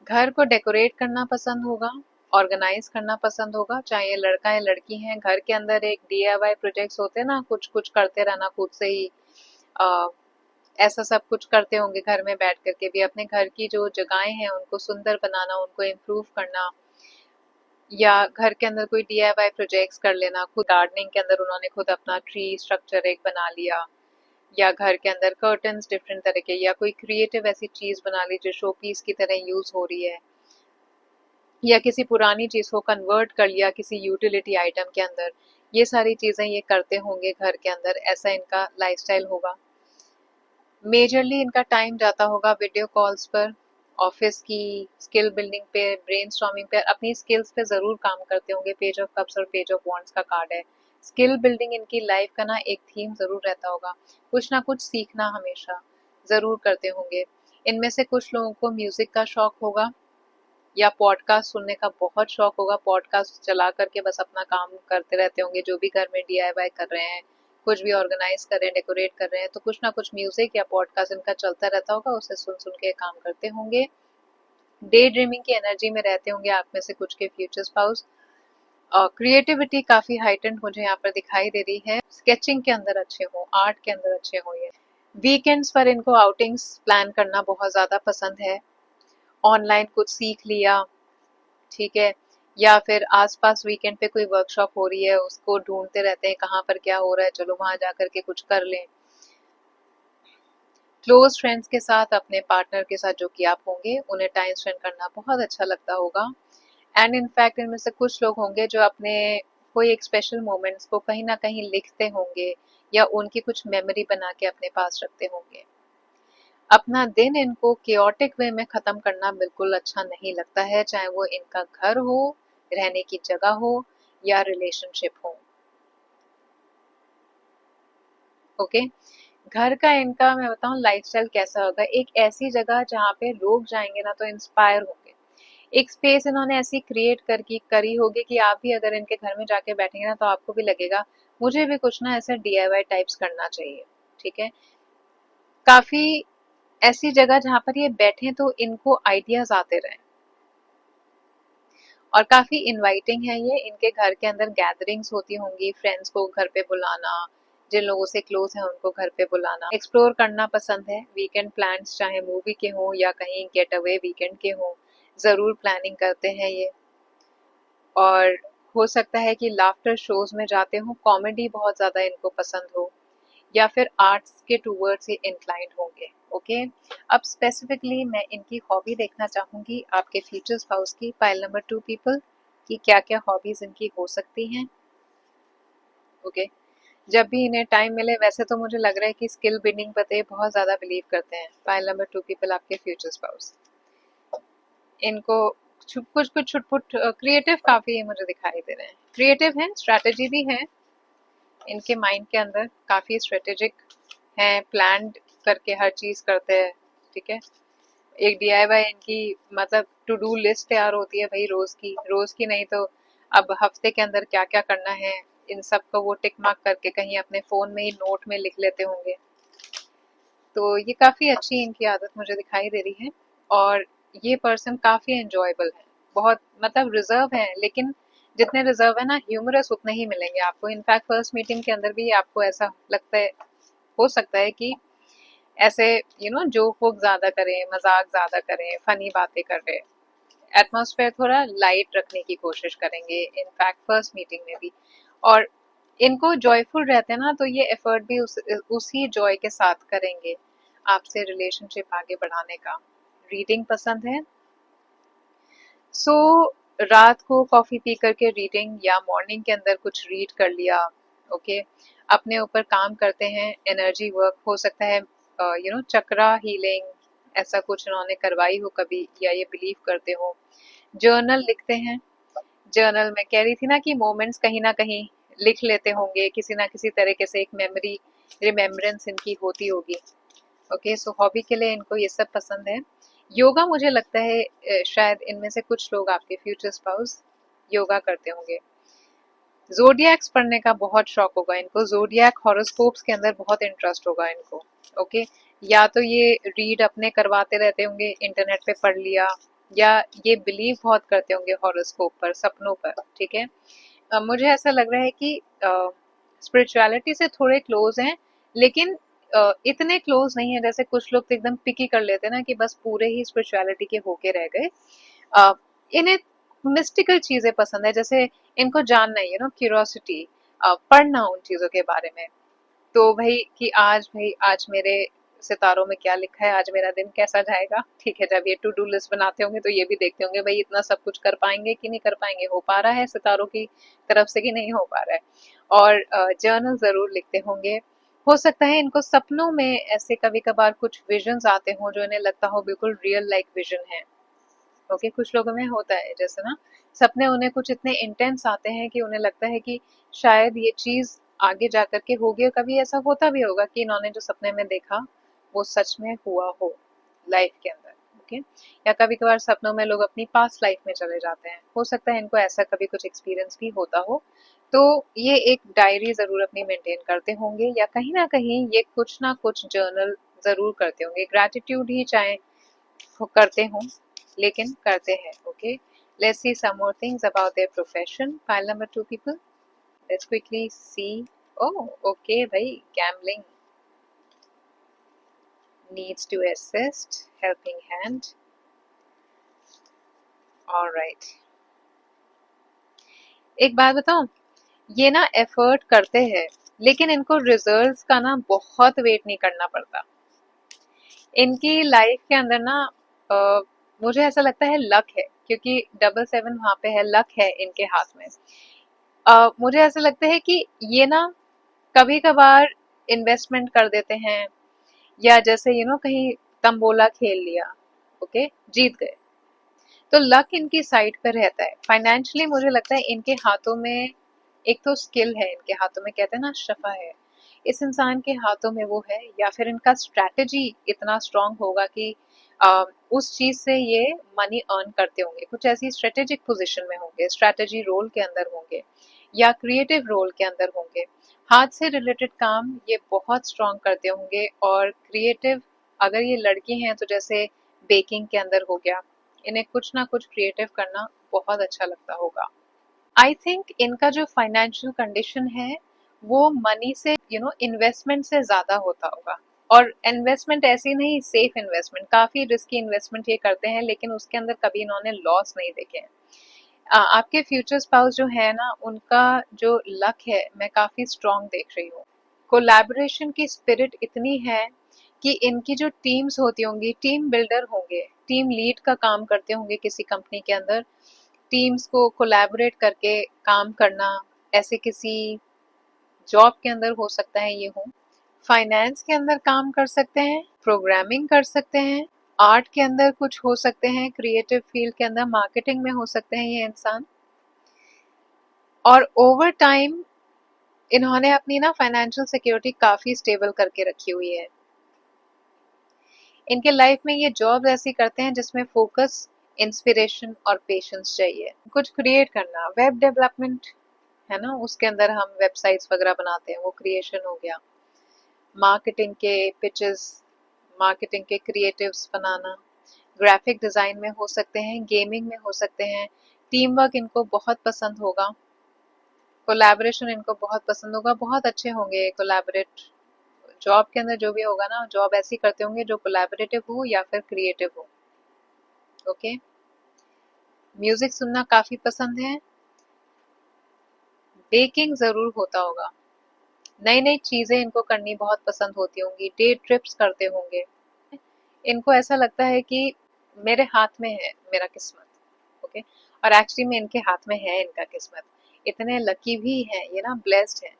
घर को डेकोरेट करना पसंद होगा, ऑर्गेनाइज करना पसंद होगा, चाहे ये लड़का है लड़की है। घर के अंदर एक DIY प्रोजेक्ट्स होते हैं ना, कुछ कुछ करते रहना खुद से ही, ऐसा सब कुछ करते होंगे घर में बैठ करके भी। अपने घर की जो जगहें हैं उनको सुंदर बनाना, उनको इम्प्रूव करना, या घर के अंदर कोई DIY प्रोजेक्ट्स कर लेना। खुद गार्डनिंग के अंदर उन्होंने खुद अपना ट्री स्ट्रक्चर एक बना लिया, या घर के अंदर कर्टन्स डिफरेंट तरह के, या कोई क्रिएटिव ऐसी चीज बना ली जो शो पीस की तरह यूज हो रही है, या किसी पुरानी चीज को कन्वर्ट कर लिया किसी यूटिलिटी आइटम के अंदर। ये सारी चीजें ये करते होंगे घर के अंदर, ऐसा इनका लाइफस्टाइल होगा। मेजरली इनका टाइम जाता होगा वीडियो कॉल्स पर, ऑफिस की स्किल बिल्डिंग पे, ब्रेनस्टॉर्मिंग पे, अपनी स्किल्स पे जरूर काम करते होंगे। पेज ऑफ कप्स और पेज ऑफ वॉन्ड्स का कार्ड है। स्किल बिल्डिंग इनकी लाइफ का ना एक थीम जरूर रहता होगा, कुछ ना कुछ सीखना हमेशा जरूर करते होंगे। इनमें से कुछ लोगों को म्यूजिक का शौक होगा, या पॉडकास्ट सुनने का बहुत शौक होगा, पॉडकास्ट चला करके बस अपना काम करते रहते होंगे, जो भी घर में DIY कर रहे हैं, कुछ भी ऑर्गेनाइज कर रहे हैं, डेकोरेट कर रहे हैं, तो कुछ ना कुछ म्यूजिक या पॉडकास्ट इनका चलता रहता होगा, उसे सुन सुन के काम करते होंगे। डे ड्रीमिंग की एनर्जी में रहते होंगे आप में से कुछ के फ्यूचर स्पाउस। क्रिएटिविटी काफी हाइटेंड मुझे यहाँ पर दिखाई दे रही है, स्केचिंग के अंदर अच्छे हो, आर्ट के अंदर अच्छे हो ये। वीकेंड्स पर इनको आउटिंग्स प्लान करना बहुत ज्यादा पसंद है, ऑनलाइन कुछ सीख लिया, ठीक है, या फिर आसपास वीकेंड पे कोई वर्कशॉप हो रही है उसको ढूंढते रहते हैं कहाँ पर क्या हो रहा है, चलो वहां जा करके कुछ कर लें। क्लोज फ्रेंड्स के साथ, अपने पार्टनर के साथ जो कि आप होंगे, उन्हें टाइम स्पेंड करना बहुत अच्छा लगता होगा। एंड इनफैक्ट इनमें से कुछ लोग होंगे जो अपने कोई एक स्पेशल मोमेंट्स को कहीं ना कहीं लिखते होंगे, या उनकी कुछ मेमोरी बना के अपने पास रखते होंगे। अपना दिन इनको केओटिक वे में खत्म करना बिल्कुल अच्छा नहीं लगता है, चाहे वो इनका घर हो, रहने की जगह हो, या रिलेशनशिप हो। ओके, घर का इनका मैं बताऊं लाइफस्टाइल कैसा होगा, एक ऐसी जगह जहाँ पे लोग जाएंगे ना तो इंस्पायर होंगे। एक स्पेस इन्होंने ऐसी क्रिएट करी होगी कि आप भी अगर इनके घर में जाके बैठेंगे ना तो आपको भी लगेगा मुझे भी कुछ ना ऐसा DIY टाइप्स करना चाहिए। ठीक है, काफी ऐसी जगह जहाँ पर ये बैठे तो इनको आइडियाज आते रहे, और काफी इनवाइटिंग है ये। इनके घर के अंदर गैदरिंग्स होती होंगी, फ्रेंड्स को घर पे बुलाना, जिन लोगों से क्लोज है उनको घर पे बुलाना। एक्सप्लोर करना पसंद है, वीकेंड प्लान्स चाहे मूवी के हों या कहीं गेट अवे वीकेंड के हों, जरूर प्लानिंग करते हैं ये। और हो सकता है कि लाफ्टर शोज में जाते हो, कॉमेडी बहुत ज्यादा इनको पसंद हो, या फिर आर्ट्स के टूवर्ड्स ही इंक्लाइंड होंगे। ओके, अब स्पेसिफिकली मैं इनकी हॉबी देखना चाहूंगी आपके फ्यूचर स्पाउस की, पाइल नंबर 2 पीपल, कि क्या क्या हॉबीज इनकी हो सकती हैं। ओके, जब भी इन्हें टाइम मिले, वैसे तो मुझे लग रहा है कि स्किल बिल्डिंग पर ये बहुत ज्यादा बिलीव करते हैं। पाइल नंबर 2 पीपल आपके फ्यूचर स्पाउस, इनको कुछ कुछ छुटपुट क्रिएटिव काफी मुझे दिखाई दे रहे हैं, क्रिएटिव हैं, स्ट्रैटेजी भी है इनके माइंड के अंदर, काफी स्ट्रेटेजिक हैं, प्लान करके हर चीज करते हैं। ठीक है। एक डीआईवाई इनकी मतलब टू डू लिस्ट तैयार होती है भाई, रोज की नहीं तो अब हफ्ते के अंदर क्या क्या करना है, इन सब को वो टिक मार्क करके कहीं अपने फोन में ही नोट में लिख लेते होंगे। तो ये काफी अच्छी इनकी आदत मुझे दिखाई दे रही है। और ये पर्सन काफी एंजॉयबल है, बहुत मतलब रिजर्व है, लेकिन जितने रिजर्व है ना ह्यूमरस उतने ही मिलेंगे आपको। इनफैक्ट फर्स्ट मीटिंग के अंदर भी आपको ऐसा लगता है, हो सकता है कि ऐसे जोक वोक ज्यादा करें, मजाक ज्यादा करें, फनी बातें कर रहे, एटमॉस्फेयर थोड़ा लाइट रखने की कोशिश करेंगे इनफैक्ट फर्स्ट मीटिंग में भी। और इनको जॉयफुल रहते हैं ना, तो ये एफर्ट भी उसी जॉय के साथ करेंगे आपसे रिलेशनशिप आगे बढ़ाने का। रीडिंग पसंद है, सो रात को कॉफी पी करके रीडिंग या मॉर्निंग के अंदर कुछ रीड कर लिया। ओके, अपने ऊपर काम करते हैं, एनर्जी वर्क हो सकता है, चक्रा हीलिंग ऐसा कुछ उन्होंने करवाई हो कभी, या ये बिलीव करते हो। जर्नल लिखते हैं, जर्नल में कह रही थी ना कि मोमेंट्स कहीं ना कहीं लिख लेते होंगे, किसी ना किसी तरीके से एक मेमोरी रिमेम्बरेंस इनकी होती होगी। ओके, सो हॉबी के लिए इनको ये सब पसंद है। योगा मुझे लगता है शायद इनमें से कुछ लोग आपके फ्यूचर स्पाउस योगा करते होंगे। जोडियक्स पढ़ने का बहुत शौक होगा इनको, जोडियक हॉरोस्कोप्स के अंदर बहुत इंटरेस्ट होगा इनको। ओके, या तो ये रीड अपने करवाते रहते होंगे, इंटरनेट पे पढ़ लिया, या ये बिलीव बहुत करते होंगे हॉरोस्कोप पर, सपनों पर। ठीक है, मुझे ऐसा लग रहा है कि स्पिरिचुअलिटी से थोड़े क्लोज हैं, लेकिन इतने क्लोज नहीं है जैसे कुछ लोग तो एकदम पिकी कर लेते हैं ना कि बस पूरे ही स्पिरिचुअलिटी के होके रह गए। इन्हें मिस्टिकल चीजें पसंद है, जैसे इनको जानना है, क्यूरोसिटी, पढ़ना उन चीजों के बारे में। तो भाई आज मेरे सितारों में क्या लिखा है, आज मेरा दिन कैसा जाएगा। ठीक है, जब ये टू डू लिस्ट बनाते होंगे तो ये भी देखते होंगे भाई इतना सब कुछ कर पाएंगे कि नहीं कर पाएंगे, हो पा रहा है सितारों की तरफ से कि नहीं हो पा रहा है। और जर्नल जरूर लिखते होंगे। हो सकता है इनको सपनों में ऐसे कभी कभार कुछ विजन्स आते हों जो इन्हें लगता हो बिल्कुल रियल लाइक विजन है। ओके, कुछ लोगों में होता है जैसे ना, सपने उन्हें कुछ इतने इंटेंस आते हैं कि उन्हें लगता है कि शायद ये चीज आगे जा करके होगी, और कभी ऐसा होता भी होगा कि इन्होंने जो सपने में देखा वो सच में हुआ हो लाइफ के अंदर। ओके, या कभी कभार सपनों में लोग अपनी पास्ट लाइफ में चले जाते हैं, हो सकता है इनको ऐसा कभी कुछ एक्सपीरियंस भी होता हो। तो ये एक डायरी जरूर अपनी मेंटेन करते होंगे, या कहीं ना कहीं ये कुछ ना कुछ जर्नल जरूर करते होंगे, ग्रैटिट्यूड ही चाहे वो करते हों, लेकिन करते हैं। Okay, let's see some more things about their profession. File number 2 people, let's quickly see. Oh, okay भाई, gambling, needs to assist, helping hand. All right, एक बात बताऊं, ये ना एफर्ट करते हैं, लेकिन इनको रिजल्ट्स का ना बहुत वेट नहीं करना पड़ता। इनकी लाइफ के अंदर ना मुझे ऐसा लगता है लक है, क्योंकि 77 वहां पे है, लक है इनके हाथ में। मुझे ऐसा लगता है कि ये ना कभी कभार इन्वेस्टमेंट कर देते हैं, या जैसे कहीं तंबोला खेल लिया, ओके, जीत गए, तो लक इनकी साइड पर रहता है। फाइनेंशियली मुझे लगता है इनके हाथों में एक तो स्किल है, इनके हाथों में कहते हैं ना शफा है, इस इंसान के हाथों में वो है, या फिर इनका स्ट्रैटेजी इतना स्ट्रांग होगा कि उस चीज से ये मनी अर्न करते होंगे, कुछ ऐसी स्ट्रेटेजिक पोजीशन में होंगे, स्ट्रैटेजी रोल के अंदर होंगे, या क्रिएटिव रोल के अंदर होंगे। हाथ से रिलेटेड काम ये बहुत स्ट्रांग करते होंगे, और क्रिएटिव, अगर ये लड़की हैं तो जैसे बेकिंग के अंदर हो गया, इन्हें कुछ ना कुछ क्रिएटिव करना बहुत अच्छा लगता होगा। आई थिंक इनका जो फाइनेंशियल कंडीशन है वो मनी से इन्वेस्टमेंट से ज्यादा होता होगा। और इन्वेस्टमेंट ऐसी नहीं, सेफ इन्वेस्टमेंट, काफी रिस्की इन्वेस्टमेंट ये करते हैं, लेकिन उसके अंदर कभी इन्होंने लॉस नहीं देखे हैं। आपके फ्यूचर स्पाउस जो है ना, उनका जो लक है मैं काफी स्ट्रांग देख रही हूँ। कोलैबोरेशन की स्पिरिट इतनी है कि इनकी जो टीम्स होती होंगी, टीम बिल्डर होंगे, टीम लीड का काम करते होंगे किसी कंपनी के अंदर, टीम्स को कोलैबोरेट करके काम करना, ऐसे किसी जॉब के अंदर हो सकता है ये हो, फाइनेंस के अंदर काम कर सकते हैं, प्रोग्रामिंग कर सकते हैं, आर्ट के अंदर कुछ हो सकते हैं, क्रिएटिव फील्ड के अंदर मार्केटिंग में हो सकते हैं ये इंसान। और ओवर टाइम इन्होंने अपनी ना फाइनेंशियल सिक्योरिटी काफी स्टेबल करके रखी हुई है। इनके लाइफ में ये जॉब ऐसी करते हैं जिसमें फोकस, इंस्पिरेशन और पेशेंस चाहिए। कुछ क्रिएट करना, वेब डेवलपमेंट है ना, उसके अंदर हम वेबसाइट्स वगैरह बनाते हैं, वो क्रिएशन हो गया। मार्केटिंग के पिचेस, मार्केटिंग के क्रिएटिव्स बनाना, ग्राफिक डिजाइन में हो सकते हैं, गेमिंग में हो सकते हैं। टीम वर्क इनको बहुत पसंद होगा, कोलैबोरेशन इनको बहुत पसंद होगा, बहुत अच्छे होंगे कोलैबोरेट। जॉब के अंदर जो भी होगा ना, जॉब ऐसी करते होंगे जो कोलैबोरेटिव हो या फिर क्रिएटिव हो। ओके। म्यूजिक सुनना काफी पसंद है। बेकिंग जरूर होता होगा। नई नई चीजें इनको करनी बहुत पसंद होती होंगी, डे ट्रिप्स करते होंगे। इनको ऐसा लगता है कि मेरे हाथ में है मेरा किस्मत। ओके। और एक्चुअली में इनके हाथ में है इनका किस्मत। इतने लकी भी हैं ये ना, ब्लेस्ड हैं।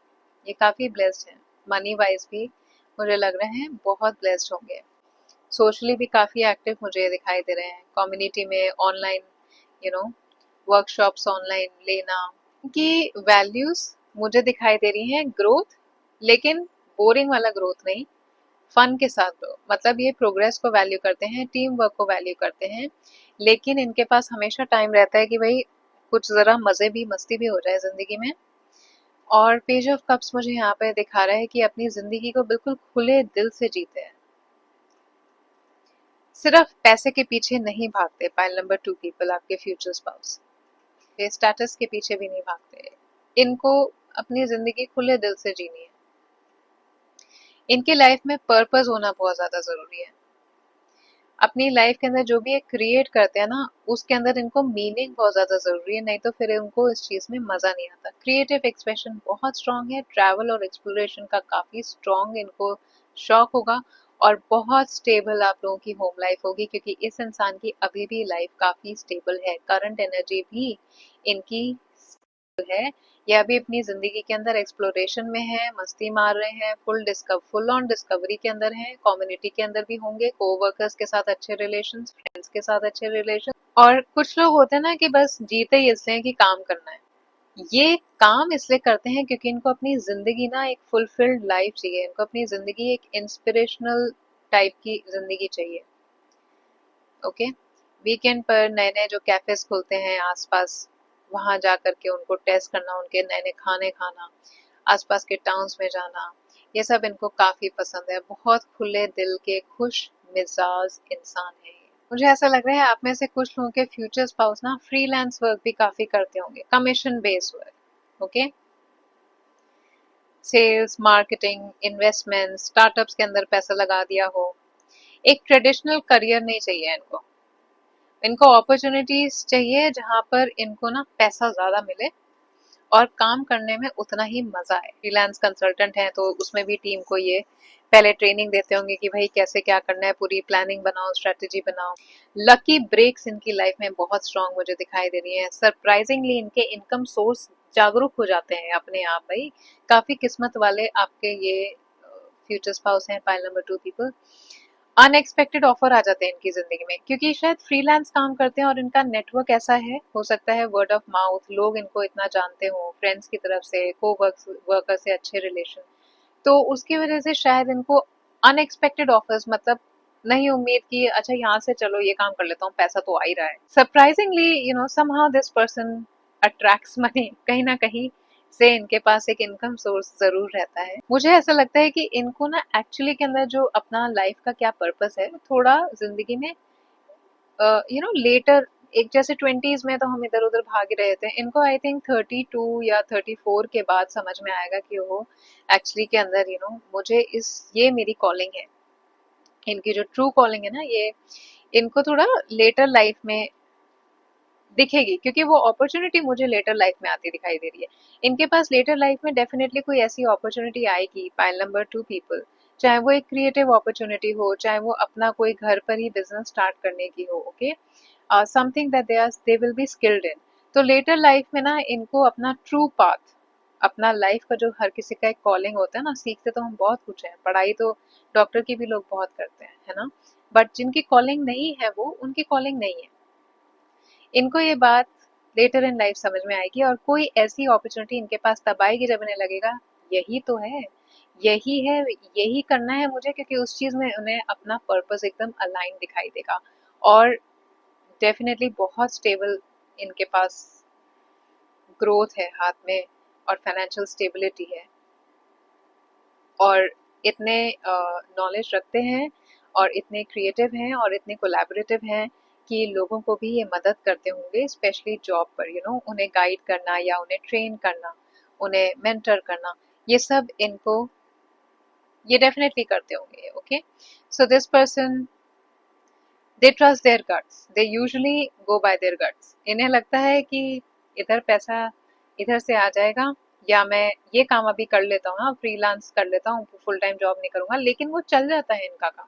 ये काफी ब्लेस्ड हैं, मनी वाइज भी मुझे लग रहे हैं बहुत ब्लेस्ड होंगे। सोशली भी काफी एक्टिव मुझे दिखाई दे रहे हैं, कम्युनिटी में, online, you know, workshops online लेना। की वैल्यूज मुझे दिखाई दे रही हैं, ग्रोथ, लेकिन बोरिंग वाला ग्रोथ नहीं, फन के साथ ग्रोथ। मतलब ये प्रोग्रेस को वैल्यू करते हैं, टीम वर्क को वैल्यू करते हैं, लेकिन इनके पास हमेशा टाइम रहता है कि भाई कुछ जरा मजे भी, मस्ती भी हो जाए जिंदगी में। और पेज ऑफ कप्स मुझे यहाँ पे दिखा रहा है कि अपनी जिंदगी को बिल्कुल खुले दिल से जीते हैं, सिर्फ पैसे के पीछे नहीं भागते। पाइल नंबर 2 पीपल, आपके फ्यूचर स्पाउस, स्टेटस के पीछे भी नहीं भागते। इनको अपनी जिंदगी खुले दिल से जीनी है। इनके लाइफ में पर्पस होना बहुत ज्यादा जरूरी है। अपनी लाइफ के अंदर जो भी एक क्रिएट करते हैं ना, उसके अंदर इनको मीनिंग बहुत ज्यादा जरूरी है, नहीं तो फिर उनको इस चीज में मजा नहीं आता। क्रिएटिव एक्सप्रेशन बहुत स्ट्रांग है, ट्रैवल और एक्सप्लोरेशन का काफी स्ट्रांग इनको शौक होगा। और बहुत स्टेबल आप लोगों की होम लाइफ होगी, क्योंकि इस इंसान की अभी भी लाइफ काफी स्टेबल है, करंट एनर्जी भी इनकी है। ये अभी अपनी जिंदगी के अंदर एक्सप्लोरेशन में है, मस्ती मार रहे हैं, फुल ऑन डिस्कवरी के अंदर हैं, कम्युनिटी के अंदर भी होंगे, कोवर्कर्स के साथ अच्छे रिलेशंस, फ्रेंड्स के साथ अच्छे रिलेशन। और कुछ लोग होते हैं ना कि बस जीते ही इसलिए कि काम करना है। ये काम इसलिए करते हैं क्योंकि इनको अपनी जिंदगी ना एक फुलफिल्ड लाइफ चाहिए, इनको अपनी जिंदगी एक इंस्पिरेशनल टाइप की जिंदगी चाहिए। ओके। वीकेंड पर नए नए जो कैफेज खुलते हैं आसपास, वहां जा करके उनको टेस्ट करना, उनके नए नए खाने खाना, आसपास के टाउन्स में जाना, ये सब इनको काफी पसंद है। बहुत खुले दिल के खुश मिजाज इंसान है ये। मुझे ऐसा लग रहा है आप में से कुछ लोगों के फ्यूचर स्पाउस ना फ्रीलांस वर्क भी काफी करते होंगे, commission based work. Okay. Sales, marketing, investment, startups के अंदर पैसा लगा दिया हो। एक ट्रेडिशनल करियर नहीं चाहिए इनको। इनको अपॉर्चुनिटीज चाहिए जहां पर इनको ना पैसा ज्यादा मिले और काम करने में उतना ही मजा आए। फ्रीलांस कंसल्टेंट है तो उसमें भी टीम को ये पहले ट्रेनिंग देते होंगे कि भाई कैसे क्या करना है, पूरी प्लानिंग बनाओ, स्ट्रेटेजी बनाओ। लकी ब्रेक्स इनकी लाइफ में बहुत स्ट्रांग मुझे दिखाई दे रही है। सरप्राइजिंगली इनके इनकम सोर्स जागरूक हो जाते हैं अपने आप। भाई काफी किस्मत वाले आपके ये फ्यूचर स्पाउस हैं, pile number 2 people. Unexpected offer आ जाते हैं इनकी जिंदगी में, क्योंकि शायद फ्रीलांस काम करते हैं और इनका नेटवर्क ऐसा है, हो सकता है वर्ड ऑफ माउथ, लोग इनको इतना जानते हो, फ्रेंड्स की तरफ से, को वर्कर से अच्छे रिलेशन, तो उसकी वजह से शायद इनको अनएक्सपेक्टेड ऑफर्स, मतलब नहीं उम्मीद की, अच्छा यहाँ से चलो ये काम कर लेता हूँ, पैसा तो आ ही रहा है। Surprisingly somehow this person attracts money. कहीं ना कहीं से इनके पास एक इनकम सोर्स जरूर रहता है। मुझे ऐसा लगता है कि इनको ना एक्चुअली के अंदर जो अपना लाइफ का क्या पर्पस है, थोड़ा जिंदगी में लेटर, एक जैसे 20s में तो हम इधर उधर भाग रहे थे, इनको आई थिंक 32 या 34 के बाद समझ में आएगा कि वो एक्चुअली के अंदर मुझे ये मेरी कॉलिंग है। इनकी जो ट्रू कॉलिंग है ना, ये इनको थोड़ा लेटर लाइफ में दिखेगी, क्योंकि वो अपॉर्चुनिटी मुझे लेटर लाइफ में आती दिखाई दे रही है। इनके पास लेटर लाइफ में डेफिनेटली कोई ऐसी अपॉर्चुनिटी आएगी, पाइल नंबर 2 पीपल, चाहे वो एक क्रिएटिव अपॉर्चुनिटी हो, चाहे वो अपना कोई घर पर ही बिजनेस स्टार्ट करने की हो। Okay. Something that they will be skilled in. तो लेटर लाइफ में ना इनको अपना ट्रू पाथ, अपना लाइफ का जो हर किसी का एक कॉलिंग होता है ना, सीखते तो हम बहुत कुछ है, पढ़ाई तो डॉक्टर की भी लोग बहुत करते हैं, है ना, बट जिनकी कॉलिंग नहीं है वो, उनकी कॉलिंग नहीं है। इनको ये बात लेटर इन लाइफ समझ में आएगी, और कोई ऐसी अपॉर्चुनिटी इनके पास तब आएगी जब इन्हें लगेगा यही तो है, यही है, यही करना है मुझे, क्योंकि उस चीज में उन्हें अपना पर्पस एकदम अलाइन दिखाई देगा। और डेफिनेटली बहुत स्टेबल इनके पास ग्रोथ है हाथ में, और फाइनेंशियल स्टेबिलिटी है, और इतने नॉलेज रखते हैं, और इतने क्रिएटिव हैं, और इतने कोलैबोरेटिव हैं कि लोगों को भी ये मदद करते होंगे, स्पेशली जॉब पर, उन्हें गाइड करना या उन्हें ट्रेन करना, उन्हें मेंटर करना, ये सब इनको ये डेफिनेटली करते होंगे। Okay, so this person, they trust there guts, they usually go bye there guts. इन्हें लगता है कि इधर पैसा इधर से आ जाएगा, या मैं ये काम अभी कर लेता हूँ ना, फ्रीलांस कर लेता हूँ, फुल टाइम जॉब नहीं करूंगा, लेकिन वो चल जाता है इनका काम।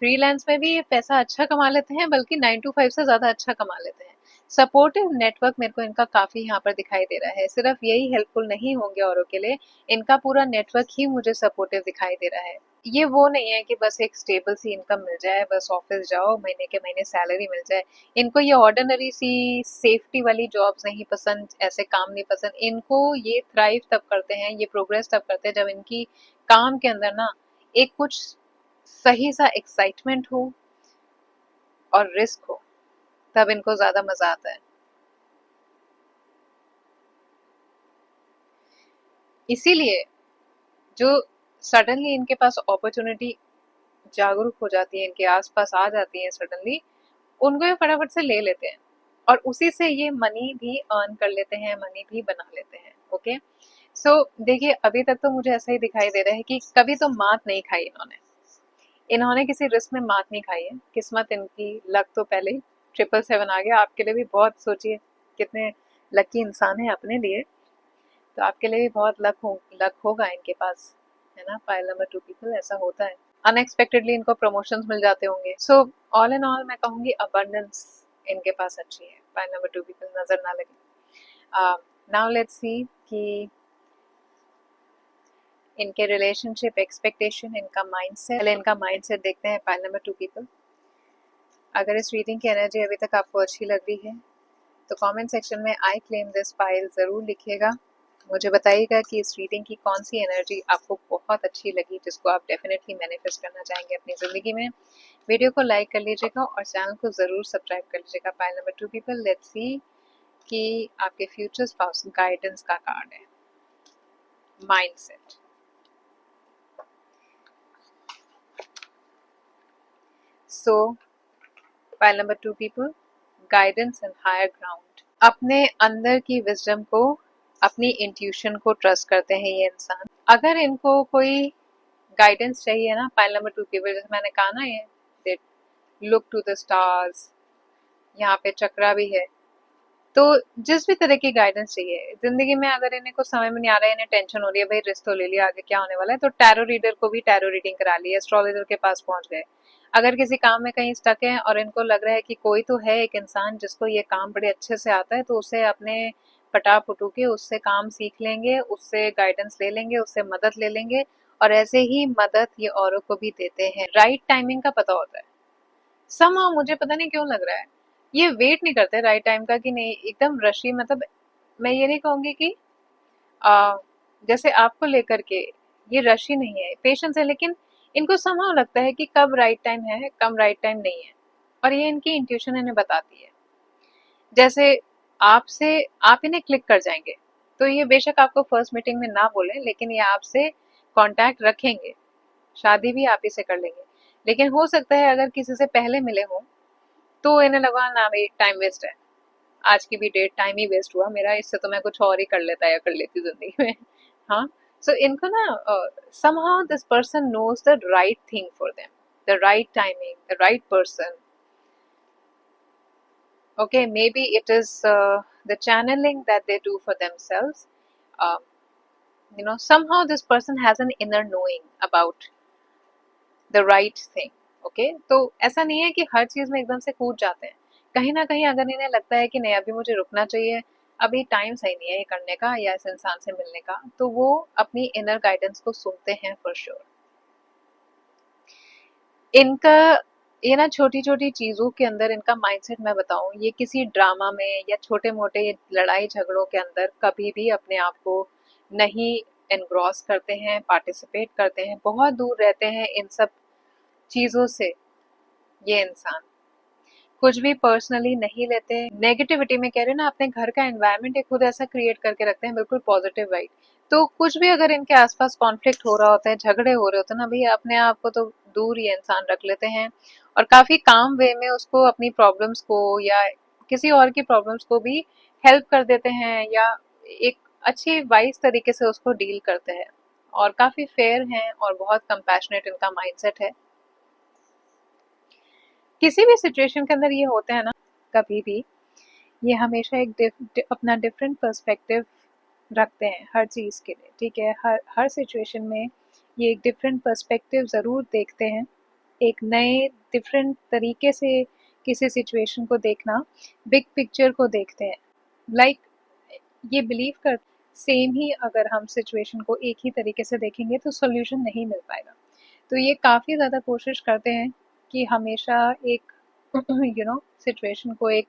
फ्रीलांस में भी ये पैसा अच्छा कमा लेते हैं, बल्कि 9 to 5 से ज्यादा अच्छा कमा लेते हैं। सपोर्टिव नेटवर्क मेरे को इनका काफी यहाँ पर दिखाई दे रहा है। सिर्फ यही हेल्पफुल नहीं होंगे औरों के लिए, इनका पूरा नेटवर्क ही मुझे सपोर्टिव दिखाई दे रहा है। ये वो नहीं है कि बस एक स्टेबल सी इनकम मिल जाए, बस ऑफिस जाओ, महीने के महीने सैलरी मिल जाए। इनको ये ऑर्डिनरी सी सेफ्टी वाली जॉब्स नहीं पसंद, ऐसे काम नहीं पसंद। इनको ये थ्राइव तब करते हैं, ये प्रोग्रेस तब करते हैं जब इनकी काम के अंदर ना एक कुछ सही सा एक्साइटमेंट हो और रिस्क हो, तब इनको ज्यादा मजा आता है। इसीलिए जो सडनली इनके पास अपॉर्चुनिटी जागरूक हो जाती है, इनके आसपास आ जाती है सडनली, उनको ये फटाफट से ले लेते हैं, और उसी से ये मनी भी अर्न कर लेते हैं, मनी भी बना लेते हैं। ओके, सो देखिए, अभी तक तो मुझे ऐसा ही दिखाई दे रहा है कि कभी तो मात नहीं खाई इन्होंने, इन्होंने किसी रिस्क में मात नहीं खाई है। किस्मत इनकी, लक तो पहले ही 777 आ गया। आपके लिए भी बहुत, सोचिए कितने लकी इंसान है अपने लिए, तो आपके लिए भी बहुत लक होगा इनके पास, है ना। फाइल नंबर 2 पीपल, ऐसा होता है, अनएक्सपेक्टेडली इनको प्रमोशंस मिल जाते होंगे। सो ऑल इन ऑल मैं कहूंगी अबंडेंस इनके पास अच्छी है। फाइल नंबर 2 पीपल नजर ना लगे। नाउ लेट्स सी कि इनके रिलेशनशिप एक्सपेक्टेशन, इनका माइंडसेट, पहले इनका माइंडसेट देखते हैं फाइल नंबर 2 पीपल। अगर इस रीडिंग की एनर्जी अभी तक आपको अच्छी लग रही है तो कमेंट सेक्शन में आई क्लेम दिस फाइल जरूर लिखिएगा। मुझे बताइएगा कि इस रीडिंग की कौन सी एनर्जी आपको बहुत अच्छी लगी, जिसको आप डेफिनेटली मैनिफेस्ट करना चाहेंगे अपनी ज़िंदगी में। वीडियो को लाइक कर लीजिएगा और चैनल को ज़रूर सब्सक्राइब कर लीजिएगा। Pile number 2 people, let's see कि आपके फ्यूचर स्पाउस गाइडेंस का कार्ड है, mindset. So pile number 2 people, guidance and higher ground. अपने अंदर की विजडम को, अपनी इंट्यूशन को ट्रस्ट करते हैं ये इंसान। अगर इनको कोई गाइडेंस चाहिए ना, फाइल नंबर 2 पीपल, जैसे मैंने कहा ना, ये they look to the stars, यहाँ पे चक्रा भी है, तो जिस भी तरह की गाइडेंस चाहिए जिंदगी में, अगर इन्हें कुछ समझ में नहीं आ रहा है, इन्हें टेंशन हो रही है, भाई रिश्तों ले लिया, आगे क्या होने वाला है, तो टैरो रीडर को भी टैरो रीडिंग करा ली, एस्ट्रोलॉजर के पास पहुंच गए। अगर किसी काम में कहीं स्टक है और इनको लग रहा है कि कोई तो है एक इंसान जिसको ये काम बड़े अच्छे से आता है, तो उसे अपने पटा पुटू के उससे काम सीख लेंगे, उससे गाइडेंस ले लेंगे, उससे मदद ले लेंगे, और ऐसे ही मदद ये औरों को भी देते हैं। राइट टाइमिंग का पता होता है। समहाउ मुझे पता नहीं क्यों लग रहा है ये वेट नहीं करते राइट टाइम का, कि नहीं एकदम रशी, मतलब मैं ये नहीं कहूंगी कि आ, जैसे आपको लेकर के ये रशी नहीं है, पेशेंस है, लेकिन इनको समहाउ लगता है कि कब राइट टाइम है, कब राइट टाइम नहीं है, और ये इनकी इंट्यूशन इन्हें बताती है। जैसे आपसे, आप इन्हें क्लिक कर जाएंगे, तो ये बेशक आपको फर्स्ट मीटिंग में ना बोले, लेकिन ये आपसे कांटेक्ट रखेंगे, शादी भी आप ही से कर लेंगे। लेकिन हो सकता है अगर किसी से पहले मिले हो तो इन्हें लगा ना भाई टाइम वेस्ट है, आज की भी डेट टाइम ही वेस्ट हुआ मेरा, इससे तो मैं कुछ और ही कर लेता या कर लेती जिंदगी में। हाँ, सो इनको ना somehow this person knows the right thing for them, the right timing, the right person. Okay, maybe it is the channeling that they do for themselves. um, somehow this person has an inner knowing about the right thing. Okay, तो ऐसा नहीं है कि हर चीज में एकदम से कूद जाते हैं। कहीं ना कहीं अगर इन्हें लगता है कि नहीं अभी मुझे रुकना चाहिए, अभी टाइम सही नहीं है ये करने का या इस इंसान से मिलने का, तो वो अपनी इनर गाइडेंस को सुनते हैं फॉर श्योर। इनका ये ना छोटी छोटी चीजों के अंदर इनका माइंडसेट मैं बताऊं, ये किसी ड्रामा में या छोटे मोटे लड़ाई झगड़ों के अंदर कभी भी अपने आप को नहीं एनग्रॉस करते हैं, पार्टिसिपेट करते हैं, बहुत दूर रहते हैं इन सब चीज़ों से। ये इंसान कुछ भी पर्सनली नहीं लेते। नेगेटिविटी में कह रहे हैं ना, अपने घर का एनवायरनमेंट एक खुद ऐसा क्रिएट करके रखते हैं, बिल्कुल पॉजिटिव वाइब। तो कुछ भी अगर इनके आसपास कॉन्फ्लिक्ट हो रहा होता है, झगड़े हो रहे होते हैं ना, भैया अपने आप को तो दूर ही इंसान रख लेते हैं और काफी काम वे में उसको अपनी प्रॉब्लम्स को या किसी और की प्रॉब्लम्स को भी हेल्प कर देते हैं, या एक अच्छी वाइज तरीके से उसको डील करते हैं, और काफी फेयर हैं और बहुत कंपैशनेट इनका माइंडसेट है। किसी भी सिचुएशन के अंदर ये होते हैं ना, कभी भी ये हमेशा एक अपना डिफरेंट पर्सपेक्टिव रखते हैं हर चीज़ के लिए, ठीक है। हर हर सिचुएशन में ये एक डिफरेंट पर्सपेक्टिव ज़रूर देखते हैं, एक नए डिफरेंट तरीके से किसी सिचुएशन को देखना, बिग पिक्चर को देखते हैं। लाइक ये बिलीव कर, सेम ही अगर हम सिचुएशन को एक ही तरीके से देखेंगे तो सोल्यूशन नहीं मिल पाएगा। तो ये काफ़ी ज़्यादा कोशिश करते हैं कि हमेशा एक सिचुएशन को एक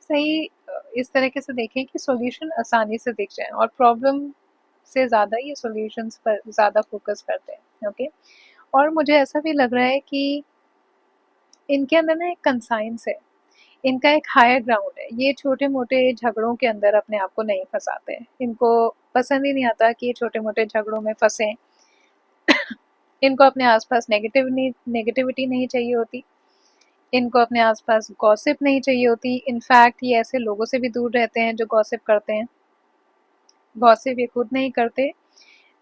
सही इस तरीके से देखें कि सॉल्यूशन आसानी से दिख जाए, और प्रॉब्लम से ज़्यादा ये सॉल्यूशंस पर ज़्यादा फोकस करते हैं। ओके, और मुझे ऐसा भी लग रहा है कि इनके अंदर ना एक कंसाइंस है, इनका एक हायर ग्राउंड है। ये छोटे मोटे झगड़ों के अंदर अपने आप को नहीं फंसाते हैं, इनको पसंद ही नहीं आता कि ये छोटे मोटे झगड़ों में फंसे। इनको अपने आसपास नेगेटिविटी नहीं चाहिए होती, इनको अपने आसपास गॉसिप नहीं चाहिए होती। इनफैक्ट ये ऐसे लोगों से भी दूर रहते हैं जो गॉसिप करते हैं। गॉसिप ये खुद नहीं करते,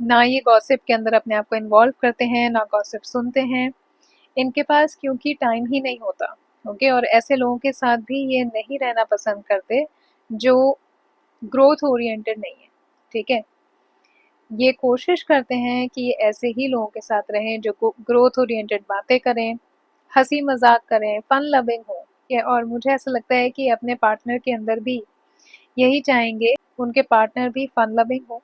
ना ये गॉसिप के अंदर अपने आप को इन्वॉल्व करते हैं, ना गॉसिप सुनते हैं। इनके पास क्योंकि टाइम ही नहीं होता। ओके, और ऐसे लोगों के साथ भी ये नहीं रहना पसंद करते जो ग्रोथ ओरिएंटेड नहीं है, ठीक है। ये कोशिश करते हैं कि ये ऐसे ही लोगों के साथ रहें जो ग्रोथ ओरिएंटेड बातें करें, हंसी मजाक करें, फन लविंग हो। और मुझे ऐसा लगता है कि अपने पार्टनर के अंदर भी यही चाहेंगे, उनके पार्टनर भी फन लविंग हो,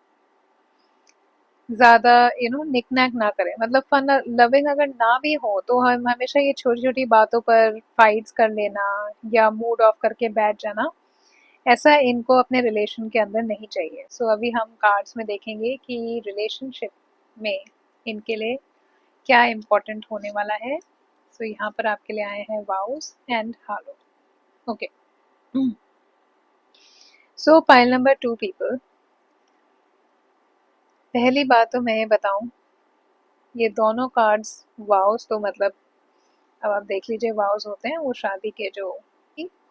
ज़्यादा निक नैक ना करें। मतलब फन लविंग अगर ना भी हो तो हम हमेशा ये छोटी छोटी बातों पर फाइट्स कर लेना या मूड ऑफ करके बैठ जाना, ऐसा इनको अपने रिलेशन के अंदर नहीं चाहिए। सो अभी हम कार्ड्स में देखेंगे कि रिलेशनशिप में इनके लिए क्या इम्पोर्टेंट होने वाला है। सो यहाँ पर आपके लिए आए हैं vows and hello. Okay, so pile number 2 people. पहली बात तो मैं ये बताऊं, ये दोनों कार्ड्स वाउस, तो मतलब अब आप देख लीजिए, वाउस होते हैं वो शादी के जो,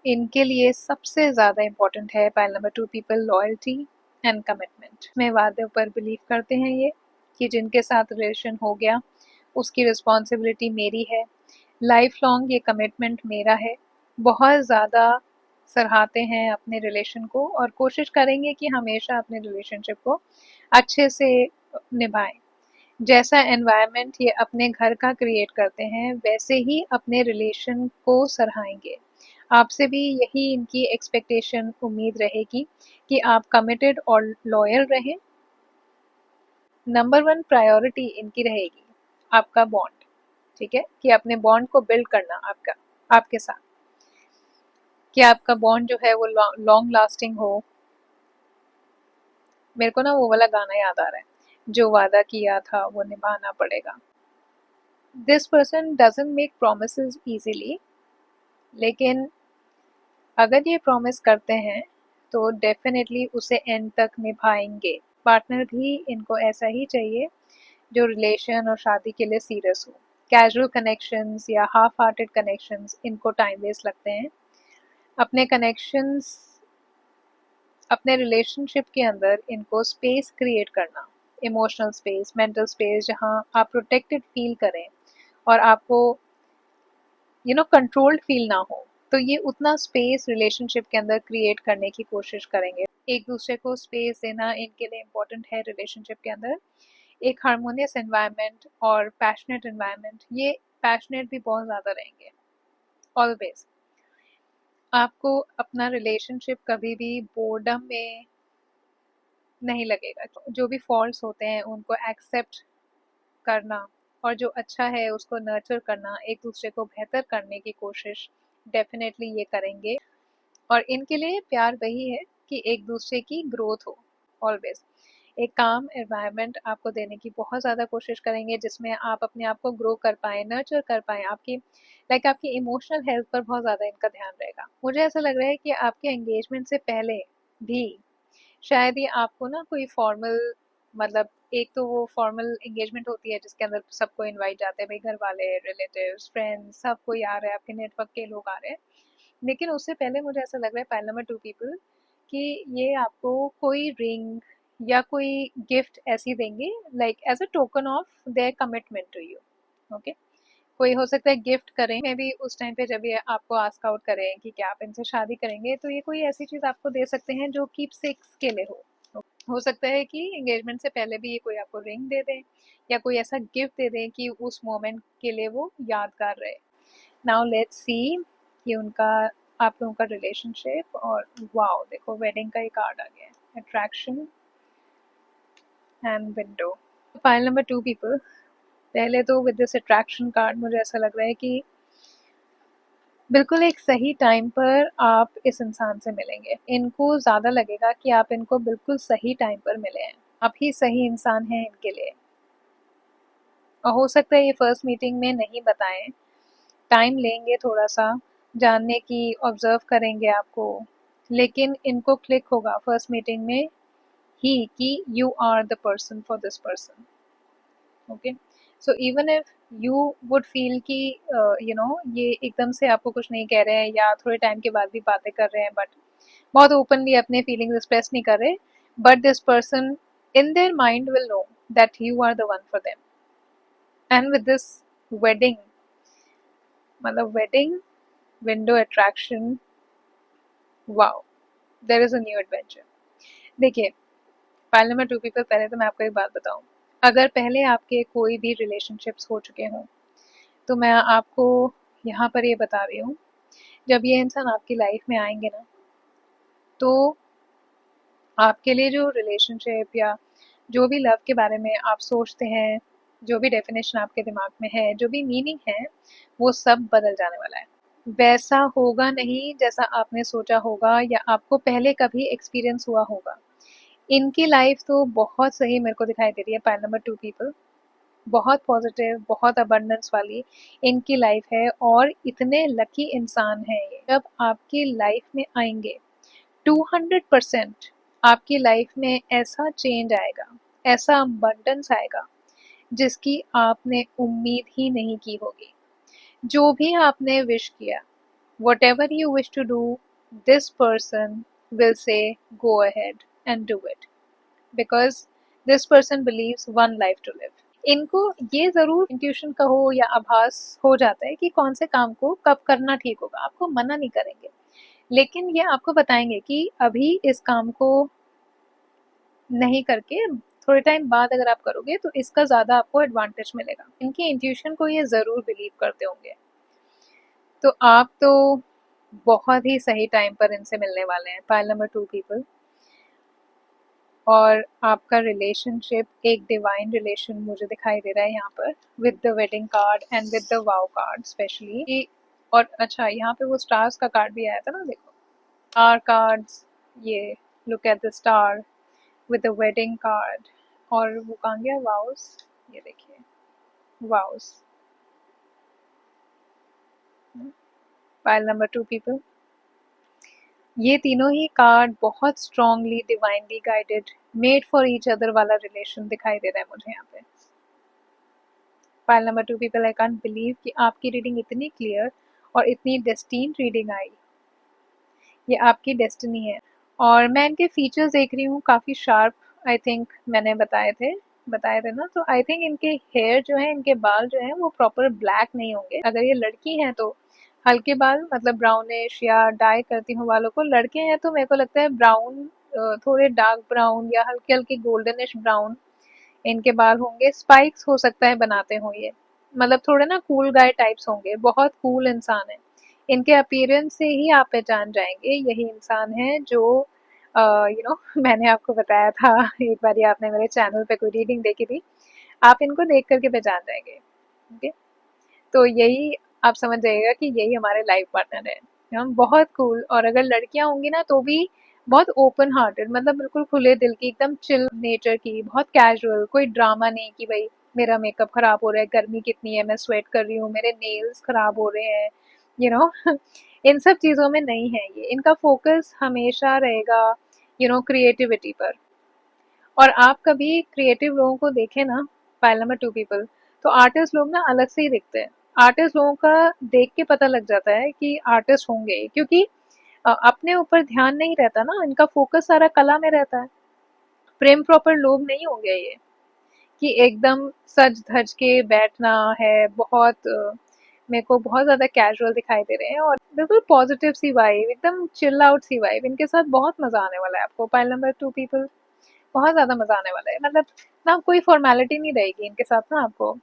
इनके लिए सबसे ज़्यादा इम्पोर्टेंट है pile number 2 people, loyalty and commitment में वादे पर बिलीव करते हैं ये, कि जिनके साथ रिलेशन हो गया उसकी रिस्पॉन्सिबिलिटी मेरी है, लाइफ लॉन्ग ये कमिटमेंट मेरा है। बहुत ज़्यादा सराहते हैं अपने रिलेशन को और कोशिश करेंगे कि हमेशा अपने रिलेशनशिप को अच्छे से निभाएं। जैसा एनवायरनमेंट ये अपने घर का क्रिएट करते हैं वैसे ही अपने रिलेशन को सराहेंगे। आपसे भी यही इनकी एक्सपेक्टेशन, उम्मीद रहेगी कि आप कमिटेड और लॉयल रहें। नंबर 1 प्रायोरिटी इनकी रहेगी आपका बॉन्ड, ठीक है, कि अपने बॉन्ड को बिल्ड करना आपका, आपके साथ, कि आपका बॉन्ड जो है वो लॉन्ग लास्टिंग हो। मेरे को ना वो वाला गाना याद आ रहा है, जो वादा किया था वो निभाना पड़ेगा। This person doesn't make promises easily, लेकिन अगर ये प्रॉमिस करते हैं तो डेफिनेटली उसे एंड तक निभाएंगे। पार्टनर भी इनको ऐसा ही चाहिए जो रिलेशन और शादी के लिए सीरियस हो। कैजुअल कनेक्शंस या हाफ हार्टेड कनेक्शंस इनको टाइम वेस्ट लगते हैं। अपने कनेक्शंस, अपने रिलेशनशिप के अंदर इनको स्पेस क्रिएट करना, इमोशनल स्पेस, मेंटल स्पेस, जहाँ आप प्रोटेक्टेड फील करें और आपको कंट्रोल्ड फील ना हो, तो ये उतना स्पेस रिलेशनशिप के अंदर क्रिएट करने की कोशिश करेंगे। एक दूसरे को स्पेस देना इनके लिए इम्पोर्टेंट है रिलेशनशिप के अंदर। एक हार्मोनियस एनवायरनमेंट और पैशनेट एनवायरनमेंट, ये पैशनेट भी बहुत ज़्यादा रहेंगे ऑलवेज। आपको अपना रिलेशनशिप कभी भी बोर्डम में नहीं लगेगा। जो भी फॉल्ट्स होते हैं उनको एक्सेप्ट करना और जो अच्छा है उसको नर्चर करना, एक दूसरे को बेहतर करने की कोशिश डेफिनेटली ये करेंगे। और इनके लिए प्यार वही है कि एक दूसरे की ग्रोथ हो ऑलवेज। एक काम एनवायरनमेंट आपको देने की बहुत ज़्यादा कोशिश करेंगे, जिसमें आप अपने आप को ग्रो कर पाएँ, नर्चर कर पाएँ, आपकी आपकी इमोशनल हेल्थ पर बहुत ज़्यादा इनका ध्यान रहेगा। मुझे ऐसा लग रहा है कि आपके एंगेजमेंट से पहले भी शायद ही आपको ना कोई फॉर्मल, मतलब एक तो वो फॉर्मल एंगेजमेंट होती है जिसके अंदर सबको इनवाइट जाते हैं, भाई घर वाले, रिलेटिव्स, फ्रेंड्स, सब कोई आ रहा है, आपके नेटवर्क के लोग आ रहे हैं। लेकिन उससे पहले मुझे ऐसा लग रहा है, पाइल नंबर 2 पीपल, कि ये आपको कोई रिंग या कोई गिफ्ट ऐसी देंगे, like as a token of their commitment to you. Okay, कोई हो सकता है गिफ्ट करें, मे बी उस टाइम पे जब ये आपको आस्क आउट करें कि क्या आप इनसे शादी करेंगे, तो ये कोई ऐसी चीज़ आपको दे सकते हैं जो कीप सिक्स के लिए हो सकता है कि एंगेजमेंट से पहले भी ये कोई आपको रिंग दे दें या कोई ऐसा गिफ्ट दे दें कि उस मोमेंट के लिए वो यादगार रहे। नाउ लेट्स सी कि उनका, आप लोगों का रिलेशनशिप, और वाओ देखो वेडिंग का ही कार्ड आ गया है, attraction and window. Pile number 2 people, पहले तो विद दिस अट्रैक्शन कार्ड मुझे ऐसा लग रहा है कि बिल्कुल एक सही टाइम पर आप इस इंसान से मिलेंगे। इनको ज़्यादा लगेगा कि आप इनको बिल्कुल सही टाइम पर मिले हैं, आप ही सही इंसान हैं इनके लिए। और हो सकता है ये फर्स्ट मीटिंग में नहीं बताएं, टाइम लेंगे थोड़ा सा जानने की, ऑब्जर्व करेंगे आपको, लेकिन इनको क्लिक होगा फर्स्ट मीटिंग में ही कि you are the person for this person. Okay, so even if you would feel कि ये एकदम से आपको कुछ नहीं कह रहे हैं या थोड़े टाइम के बाद भी बातें कर रहे हैं, बट बहुत ओपनली अपने फीलिंग्स एक्सप्रेस नहीं कर रहे, but this person in their mind will know that you are the one for them. And with this wedding, मतलब wedding, window, attraction, wow, there is a new adventure. देखिए, पाइल नंबर 2 पीपल, पहले तो मैं आपको एक बात बताऊं, अगर पहले आपके कोई भी रिलेशनशिप्स हो चुके हों, तो मैं आपको यहाँ पर ये बता रही हूँ, जब ये इंसान आपकी लाइफ में आएंगे ना, तो आपके लिए जो रिलेशनशिप या जो भी लव के बारे में आप सोचते हैं, जो भी डेफिनेशन आपके दिमाग में है, जो भी मीनिंग है, वो सब बदल जाने वाला है। वैसा होगा नहीं जैसा आपने सोचा होगा या आपको पहले कभी एक्सपीरियंस हुआ होगा। इनकी लाइफ तो बहुत सही मेरे को दिखाई दे रही है, पाइल नंबर 2 पीपल, बहुत पॉजिटिव, बहुत अबंडेंस वाली इनकी लाइफ है, और इतने लकी इंसान हैं ये। जब आपकी लाइफ में आएंगे 200% आपकी लाइफ में ऐसा चेंज आएगा, ऐसा अबंडेंस आएगा जिसकी आपने उम्मीद ही नहीं की होगी। जो भी आपने विश किया, whatever you wish to do, this person will say go ahead and do it, because this person believes one life to live. इनको ये ज़रूर इंट्यूशन कहो या आभास हो जाता है कि कौन से काम को कब करना ठीक होगा, आपको मना नहीं करेंगे, लेकिन ये आपको बताएंगे कि अभी इस काम को नहीं करके थोड़े टाइम बाद अगर आप करोगे तो इसका ज़्यादा आपको एडवांटेज मिलेगा। इनकी इंट्यूशन को ये ज़रूर बिलीव करते होंगे। तो आप तो बहुत ही सही टाइम पर इनसे मिलने वाले हैं, पाइल नंबर 2 पीपल, और आपका रिलेशनशिप एक डिवाइन रिलेशन मुझे दिखाई दे रहा है यहाँ पर, with the wedding card and with the wow card specially. और अच्छा, यहाँ पे वो स्टार्स का कार्ड भी आया था ना, देखो स्टार कार्ड्स, ये look at the star with the wedding card, और वो कहाँ गया, वाउस, ये देखिए वाउस। पाइल नंबर 2 पीपल, ये तीनों ही कार्ड बहुत strongly divinely guided, made for each other वाला रिलेशन दिखाई दे रहा है मुझे यहाँ पे। Pile number 2 people, I can't believe कि आपकी रीडिंग इतनी क्लियर और इतनी डेस्टिन्ड रीडिंग आई। ये आपकी डेस्टिनी है। और मैं इनके फीचर्स देख रही हूँ, काफ़ी शार्प, आई थिंक मैंने बताए थे ना, तो आई थिंक इनके हेयर जो है, इनके बाल जो हैं वो प्रॉपर ब्लैक नहीं होंगे। अगर ये लड़की हैं तो हल्के बाल, मतलब ब्राउनिश या डाई करती हूँ बालों को, लड़के हैं तो मेरे को लगता है ब्राउन, थोड़े डार्क ब्राउन या हल्के हल्के गोल्डनिश ब्राउन इनके बाल होंगे। स्पाइक्स हो सकता है बनाते हो ये, मतलब थोड़े ना कूल गाय टाइप्स होंगे, बहुत कूल इंसान है। इनके अपीयरेंस से ही आप पहचान जाएंगे यही इंसान है जो मैंने आपको बताया था एक बार, आपने मेरे चैनल पे कोई रीडिंग देखी थी, आप इनको देख करके पहचान जाएंगे। ओके, तो यही आप समझ जाइएगा कि यही हमारे लाइफ पार्टनर है। हम बहुत कूल, और अगर लड़कियां होंगी ना तो भी बहुत ओपन हार्टेड, मतलब बिल्कुल खुले दिल की, एकदम चिल नेचर की, बहुत कैजुअल, कोई ड्रामा नहीं कि भाई मेरा मेकअप खराब हो रहा है, गर्मी कितनी है, मैं स्वेट कर रही हूँ, मेरे नेल्स खराब हो रहे हैं, यू नो इन सब चीजों में नहीं है ये। इनका फोकस हमेशा रहेगा क्रिएटिविटी पर। और आप कभी क्रिएटिव लोगों को देखें ना, फाइल नंबर 2 पीपल, तो आर्टिस्ट लोग ना अलग से ही दिखते हैं। आर्टिस्ट लोगों का देख के पता लग जाता है कि आर्टिस्ट होंगे, क्योंकि अपने ऊपर ध्यान नहीं रहता ना, इनका फोकस सारा कला में रहता है। प्रेम प्रॉपर लोग नहीं होंगे ये, कि एकदम सज धज के बैठना है, बहुत मेरे को बहुत ज्यादा कैजुअल दिखाई दे रहे हैं, और बिल्कुल पॉजिटिव सी वाइब, एकदम चिल आउट सी वाइब। इनके साथ बहुत मजा आने वाला है आपको, पाइल नंबर 2 पीपल, बहुत ज्यादा मजा आने वाला है। मतलब ना कोई फॉर्मेलिटी नहीं रहेगी इनके साथ ना आपको।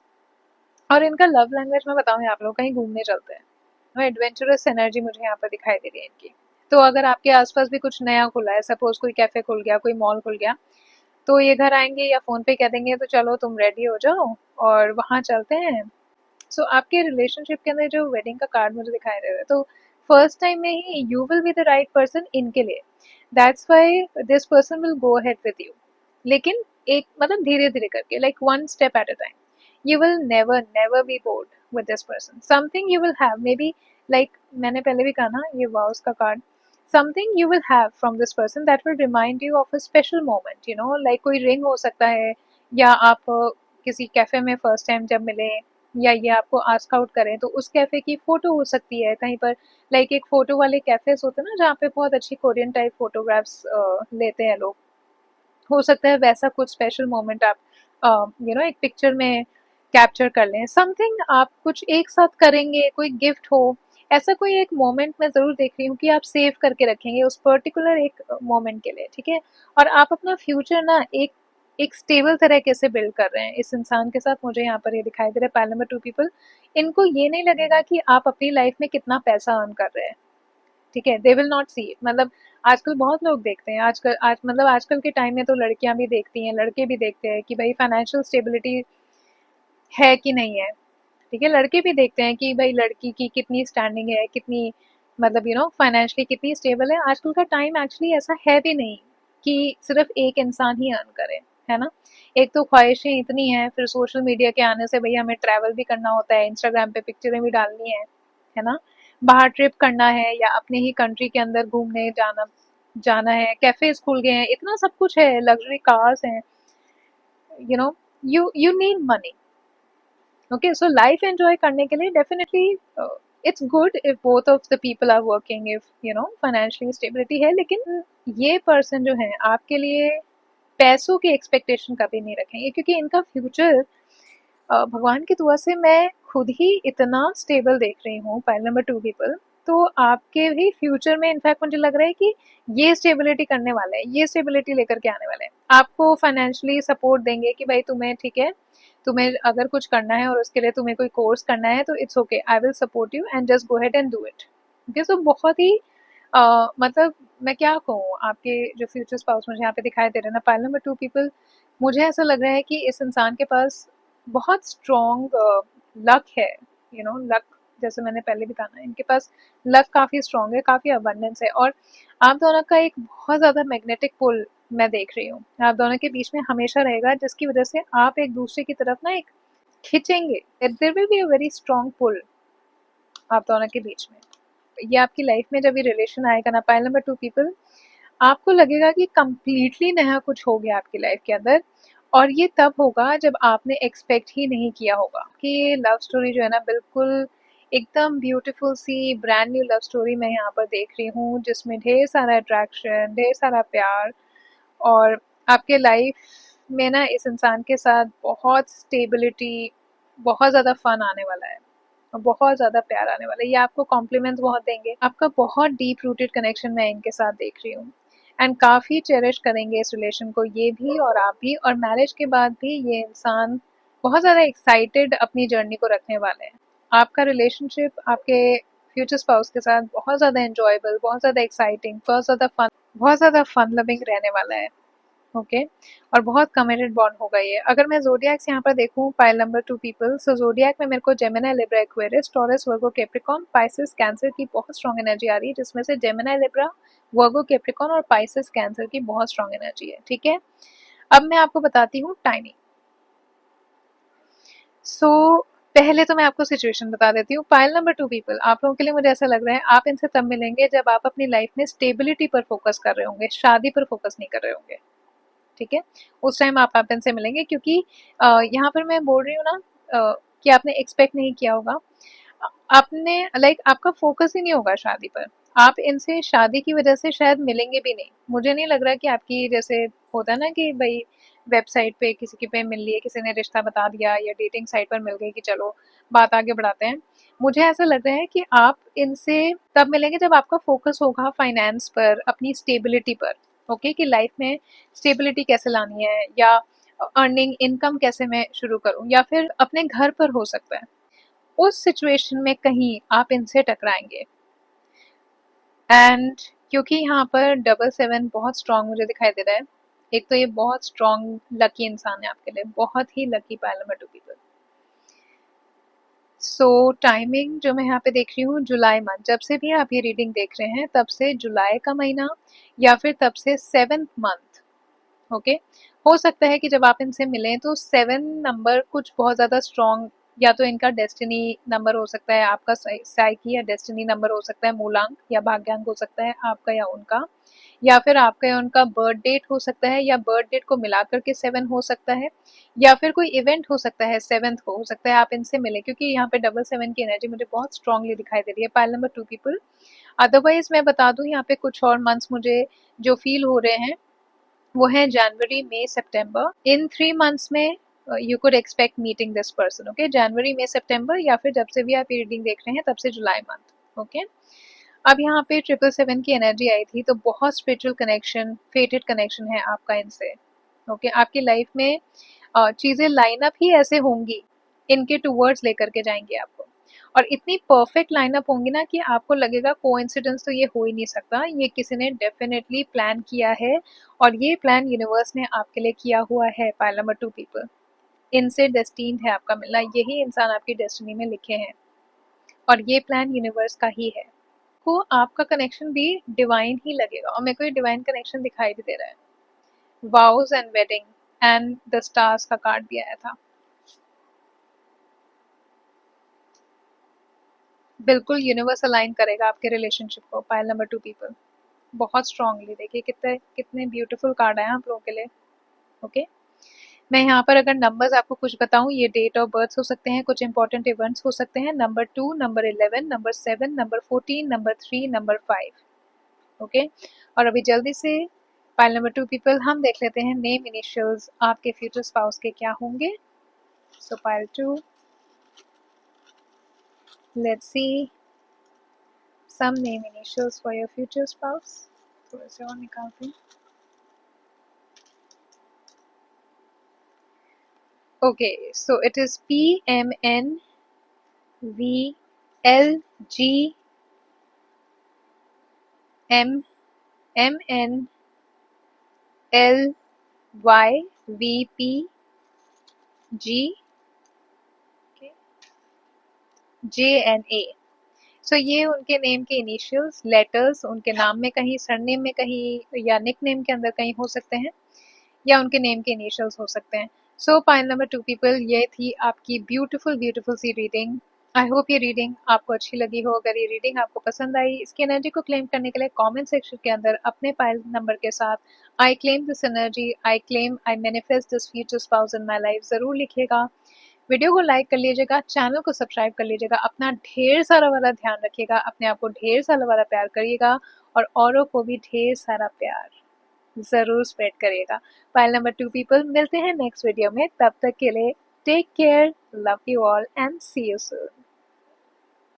और इनका लव लैंग्वेज मैं बताऊं, आप लोग कहीं घूमने चलते हैं, एडवेंचरस एनर्जी मुझे यहाँ पर दिखाई दे रही है इनकी। तो अगर आपके आसपास भी कुछ नया खुला है, सपोज कोई कैफे खुल गया, कोई मॉल खुल गया, तो ये घर आएंगे या फोन पे कह देंगे तो चलो तुम रेडी हो जाओ और वहां चलते हैं। सो आपके रिलेशनशिप के अंदर जो वेडिंग का कार्ड मुझे दिखाई दे रहा है, तो फर्स्ट टाइम में ही you will be the right person इनके लिए। That's why this person will go ahead with you, लेकिन एक मतलब धीरे धीरे करके, like one step at a time. you will never be bored with this person. Something you will have, maybe, like मैंने पहले भी कहा ना, ये vows का card, something you will have from this person that will remind you of a special moment, like कोई रिंग हो सकता है, या आप किसी कैफे में फर्स्ट टाइम जब मिले, या ये आपको आस्क आउट करें तो उस कैफे की फोटो हो सकती है कहीं पर। लाइक एक फोटो वाले कैफेज होते हैं ना, जहाँ पे बहुत अच्छी कोरियन टाइप फोटोग्राफ्स लेते हैं लोग, हो सकता है वैसा कुछ स्पेशल मोमेंट आप एक पिक्चर में कैप्चर कर लें। समथिंग आप कुछ एक साथ करेंगे, कोई गिफ्ट हो, ऐसा कोई एक मोमेंट मैं जरूर देख रही हूँ कि आप सेव करके रखेंगे उस पर्टिकुलर एक मोमेंट के लिए, ठीक है। और आप अपना फ्यूचर ना एक एक स्टेबल तरीके से बिल्ड कर रहे हैं इस इंसान के साथ, मुझे यहाँ पर ये दिखाई दे रहा है। पैल नंबर 2 पीपल, इनको ये नहीं लगेगा कि आप अपनी लाइफ में कितना पैसा अर्न कर रहे हैं, ठीक है। They will not see it. मतलब आजकल बहुत लोग देखते हैं, मतलब आजकल के टाइम में तो लड़कियां भी देखती हैं, लड़के भी देखते हैं कि भाई फाइनेंशियल स्टेबिलिटी है कि नहीं है, ठीक है। लड़के भी देखते हैं कि भाई लड़की की कितनी स्टैंडिंग है, कितनी मतलब फाइनेंशियली कितनी स्टेबल है। आजकल का टाइम एक्चुअली ऐसा है भी नहीं कि सिर्फ एक इंसान ही अर्न करे, है ना। एक तो ख्वाहिशें इतनी हैं, फिर सोशल मीडिया के आने से भाई हमें ट्रैवल भी करना होता है, इंस्टाग्राम पे पिक्चरें भी डालनी है ना, बाहर ट्रिप करना है, या अपने ही कंट्री के अंदर घूमने जाना जाना है, कैफेज खुल गए हैं, इतना सब कुछ है, लग्जरी कार्स हैं, you know you need money. Okay, so life enjoy करने के लिए definitely it's good if both of the people are working, if financially stability है। लेकिन ये पर्सन जो है आपके लिए पैसों की एक्सपेक्टेशन कभी नहीं रखेंगे, क्योंकि इनका फ्यूचर भगवान की दुआ से मैं खुद ही इतना स्टेबल देख रही हूँ, फाइल नंबर 2 पीपल। तो आपके भी फ्यूचर में इनफैक्ट मुझे लग रहा है कि ये स्टेबिलिटी करने वाला है, ये स्टेबिलिटी लेकर के आने वाले हैं, आपको फाइनेंशियली सपोर्ट देंगे कि भाई तुम्हें ठीक है, तुम्हें अगर कुछ करना है और उसके लिए तुम्हें कोई कोर्स करना है तो it's okay, I will support you and just go head and do it. Okay, so बहुत ही मतलब मैं क्या कहूँ, आपके जो फ्यूचर स्पाउस मुझे यहाँ पे दिखाई दे रहे हैं ना, पाइल नंबर 2 पीपल, मुझे ऐसा लग रहा है कि इस इंसान के पास बहुत स्ट्रॉन्ग लक है, लक, जैसे मैंने पहले भी कहा ना, इनके पास लक काफी स्ट्रॉन्ग है, काफी अबंडेंस है। और आप दोनों का एक बहुत ज्यादा मैग्नेटिक पुल मैं देख रही हूँ, आप दोनों के बीच में हमेशा रहेगा, जिसकी वजह से आप एक दूसरे की तरफ ना एक खींचेंगे, there will be a very strong pull आप दोनों के बीच में। ये आपकी लाइफ में जब ये रिलेशन आएगा ना, पाइल नंबर 2 पीपल, आपको लगेगा कि कंप्लीटली नया कुछ हो गया आपकी लाइफ के अंदर। और ये तब होगा जब आपने एक्सपेक्ट ही नहीं किया होगा कि ये लव स्टोरी जो है ना, बिल्कुल एकदम ब्यूटीफुल सी ब्रांड न्यू लव स्टोरी मैं यहाँ पर देख रही हूँ, जिसमें ढेर सारा अट्रैक्शन, ढेर सारा प्यार, और आपके लाइफ में ना इस इंसान के साथ बहुत स्टेबिलिटी, बहुत ज़्यादा फन आने वाला है, और बहुत ज़्यादा प्यार आने वाला है। ये आपको कॉम्प्लीमेंट्स बहुत देंगे, आपका बहुत डीप रूटेड कनेक्शन मैं इनके साथ देख रही हूँ। एंड काफ़ी चेरिश करेंगे इस रिलेशन को, ये भी और आप भी, और मैरिज के बाद भी ये इंसान बहुत ज़्यादा एक्साइटेड अपनी जर्नी को रखने वाले हैं। आपका रिलेशनशिप आपके फ्यूचर स्पाउस के साथ बहुत ज़्यादा एंजॉयबल, बहुत ज़्यादा एक्साइटिंग, बहुत ज़्यादा फन लविंग रहने वाला है। ओके और बहुत कमिटेड बॉन्ड होगा ये। अगर मैं ज़ोडिएक्स यहाँ पर देखूँ, पाइल नंबर 2 पीपल, सो ज़ोडिएक में मेरे को जेमिनी, लिब्रा, एक्वेरियस, टॉरस, वर्गो, कैप्रिकॉर्न, पाइसेस, कैंसर की बहुत स्ट्रॉन्ग एनर्जी आ रही है, जिसमें से जेमिनी, लिब्रा, वर्गो, कैप्रिकॉर्न और पाइसेस, कैंसर की बहुत स्ट्रॉन्ग एनर्जी है। ठीक है, अब मैं आपको बताती हूँ टाइमिंग। सो पहले तो मैं आपको सिचुएशन बता देती हूँ। पाइल नंबर 2 पीपल, आप लोगों के लिए मुझे ऐसा लग रहा है आप इनसे तब मिलेंगे जब आप अपनी लाइफ में स्टेबिलिटी पर फोकस कर रहे होंगे, शादी पर फोकस नहीं कर रहे होंगे। ठीक है, उस टाइम आप इनसे मिलेंगे, क्योंकि यहाँ पर मैं बोल रही हूँ ना कि आपने एक्सपेक्ट नहीं किया होगा, आपने लाइक आपका फोकस ही नहीं होगा शादी पर, आप इनसे शादी की वजह से शायद मिलेंगे भी नहीं। मुझे नहीं लग रहा कि आपकी जैसे होता है ना कि भाई वेबसाइट पे किसी की पे मिल लिए, किसी ने रिश्ता बता दिया या डेटिंग साइट पर मिल गई कि चलो बात आगे बढ़ाते हैं। मुझे ऐसा लग रहा है कि आप इनसे तब मिलेंगे जब आपका फोकस होगा फाइनेंस पर, अपनी स्टेबिलिटी पर। ओके, कि लाइफ में स्टेबिलिटी कैसे लानी है, या अर्निंग इनकम कैसे मैं शुरू करूं, या फिर अपने घर पर हो सकता है। उस सिचुएशन में कहीं आप इनसे टकराएंगे। एंड क्योंकि यहाँ पर 777 बहुत स्ट्रांग मुझे दिखाई दे रहा है, एक तो ये बहुत स्ट्रांग लकी इंसान है आपके लिए, बहुत ही लकी पाइल नंबर 2 पीपल। सो टाइमिंग जो मैं यहाँ पे देख रही हूँ, जुलाई मंथ, जब से भी आप ये रीडिंग देख रहे हैं तब से जुलाई का महीना, या फिर तब से 7th मंथ। ओके, हो सकता है कि जब आप इनसे मिलें तो 7 नंबर कुछ बहुत ज़्यादा स्ट्रॉन्ग, या तो इनका डेस्टिनी नंबर हो सकता है, आपका साइकी या डेस्टिनी नंबर हो सकता है, मूलांक या भाग्यांक हो सकता है आपका या उनका, या फिर आपका या उनका बर्थ डेट हो सकता है, या बर्थ डेट को मिला करके 7 हो सकता है, या फिर कोई इवेंट हो सकता है 7th को, हो सकता है आप इनसे मिले, क्योंकि यहाँ पे 777 की एनर्जी मुझे बहुत स्ट्रांगली दिखाई दे रही है पाइल नंबर 2 पीपल। अदरवाइज मैं बता दूं, यहाँ पे कुछ और मंथ्स मुझे जो फील हो रहे हैं वो है जनवरी, मई, सितंबर। इन 3 मंथ्स में you could expect meeting this person. Okay, जनवरी, मई, सितंबर, या फिर जब से भी आप रीडिंग देख रहे हैं तब से जुलाई मंथ। ओके, अब यहाँ पे 777 की एनर्जी आई थी, तो बहुत स्पिरिचुअल कनेक्शन, फेटेड कनेक्शन है आपका इनसे। ओके, आपकी लाइफ में चीजें लाइनअप ही ऐसे होंगी, इनके टूवर्ड्स लेकर के जाएंगे आपको, और इतनी परफेक्ट लाइनअप होंगी ना कि आपको लगेगा कोइंसिडेंस तो ये हो ही नहीं सकता, ये किसी ने डेफिनेटली प्लान किया है, और ये प्लान यूनिवर्स ने आपके लिए किया हुआ है। पाइल नंबर 2 पीपल, इनसे डेस्टिन्ड है आपका मिलना, यही इंसान आपकी डेस्टिनी में लिखे हैं, और ये प्लान यूनिवर्स का ही है। को आपका कनेक्शन भी डिवाइन ही लगेगा, और मेरे को ये डिवाइन कनेक्शन दिखाई भी दे रहा है। वाउज and wedding and the stars का कार्ड भी आया था। बिल्कुल यूनिवर्स अलाइन करेगा आपके रिलेशनशिप को पाइल नंबर 2 पीपल, बहुत स्ट्रांगली। देखिए कितने कितने ब्यूटीफुल कार्ड आए आप लोगों के लिए। ओके, मैं यहाँ पर अगर नंबर्स आपको कुछ बताऊं, ये डेट ऑफ बर्थ हो सकते हैं, कुछ इंपॉर्टेंट इवेंट्स हो सकते हैं, number 2, number 11, number 7, number 14, number 3, number 5। Okay, और अभी जल्दी से पाइल नंबर 2 पीपल हम देख लेते हैं नेम इनिशियल्स आपके फ्यूचर स्पाउस के क्या होंगे। सो pile 2, let's see some name initials for your future spouse. थोड़े से और निकालते हैं। Okay, so it is P M N V L G M M N L Y V P G J N A। सो ये उनके नेम के इनिशियल्स, लेटर्स उनके नाम में कहीं, सरनेम में कहीं, या निक नेम के अंदर कहीं हो सकते हैं, या उनके नेम के इनिशियल्स हो सकते हैं। सो पाइल नंबर 2 पीपल, ये थी आपकी ब्यूटीफुल ब्यूटीफुल सी रीडिंग। आई होप ये रीडिंग आपको अच्छी लगी हो। अगर ये रीडिंग आपको पसंद आई, इसकी एनर्जी को क्लेम करने के लिए कमेंट सेक्शन के अंदर अपने पाइल नंबर के साथ I claim this energy, I claim, I manifest this future spouse in my life जरूर लिखिएगा। वीडियो को लाइक कर लीजिएगा, चैनल को सब्सक्राइब कर लीजिएगा, अपना ढेर सारा वाला ध्यान रखिएगा, अपने आप को ढेर सारा वाला प्यार करिएगा, और औरों को भी ढेर सारा प्यार जरूर स्प्रेड करिएगा। फाइल नंबर 2 पीपल, मिलते हैं नेक्स्ट वीडियो में, तब तक के लिए take care, love you all and see you soon.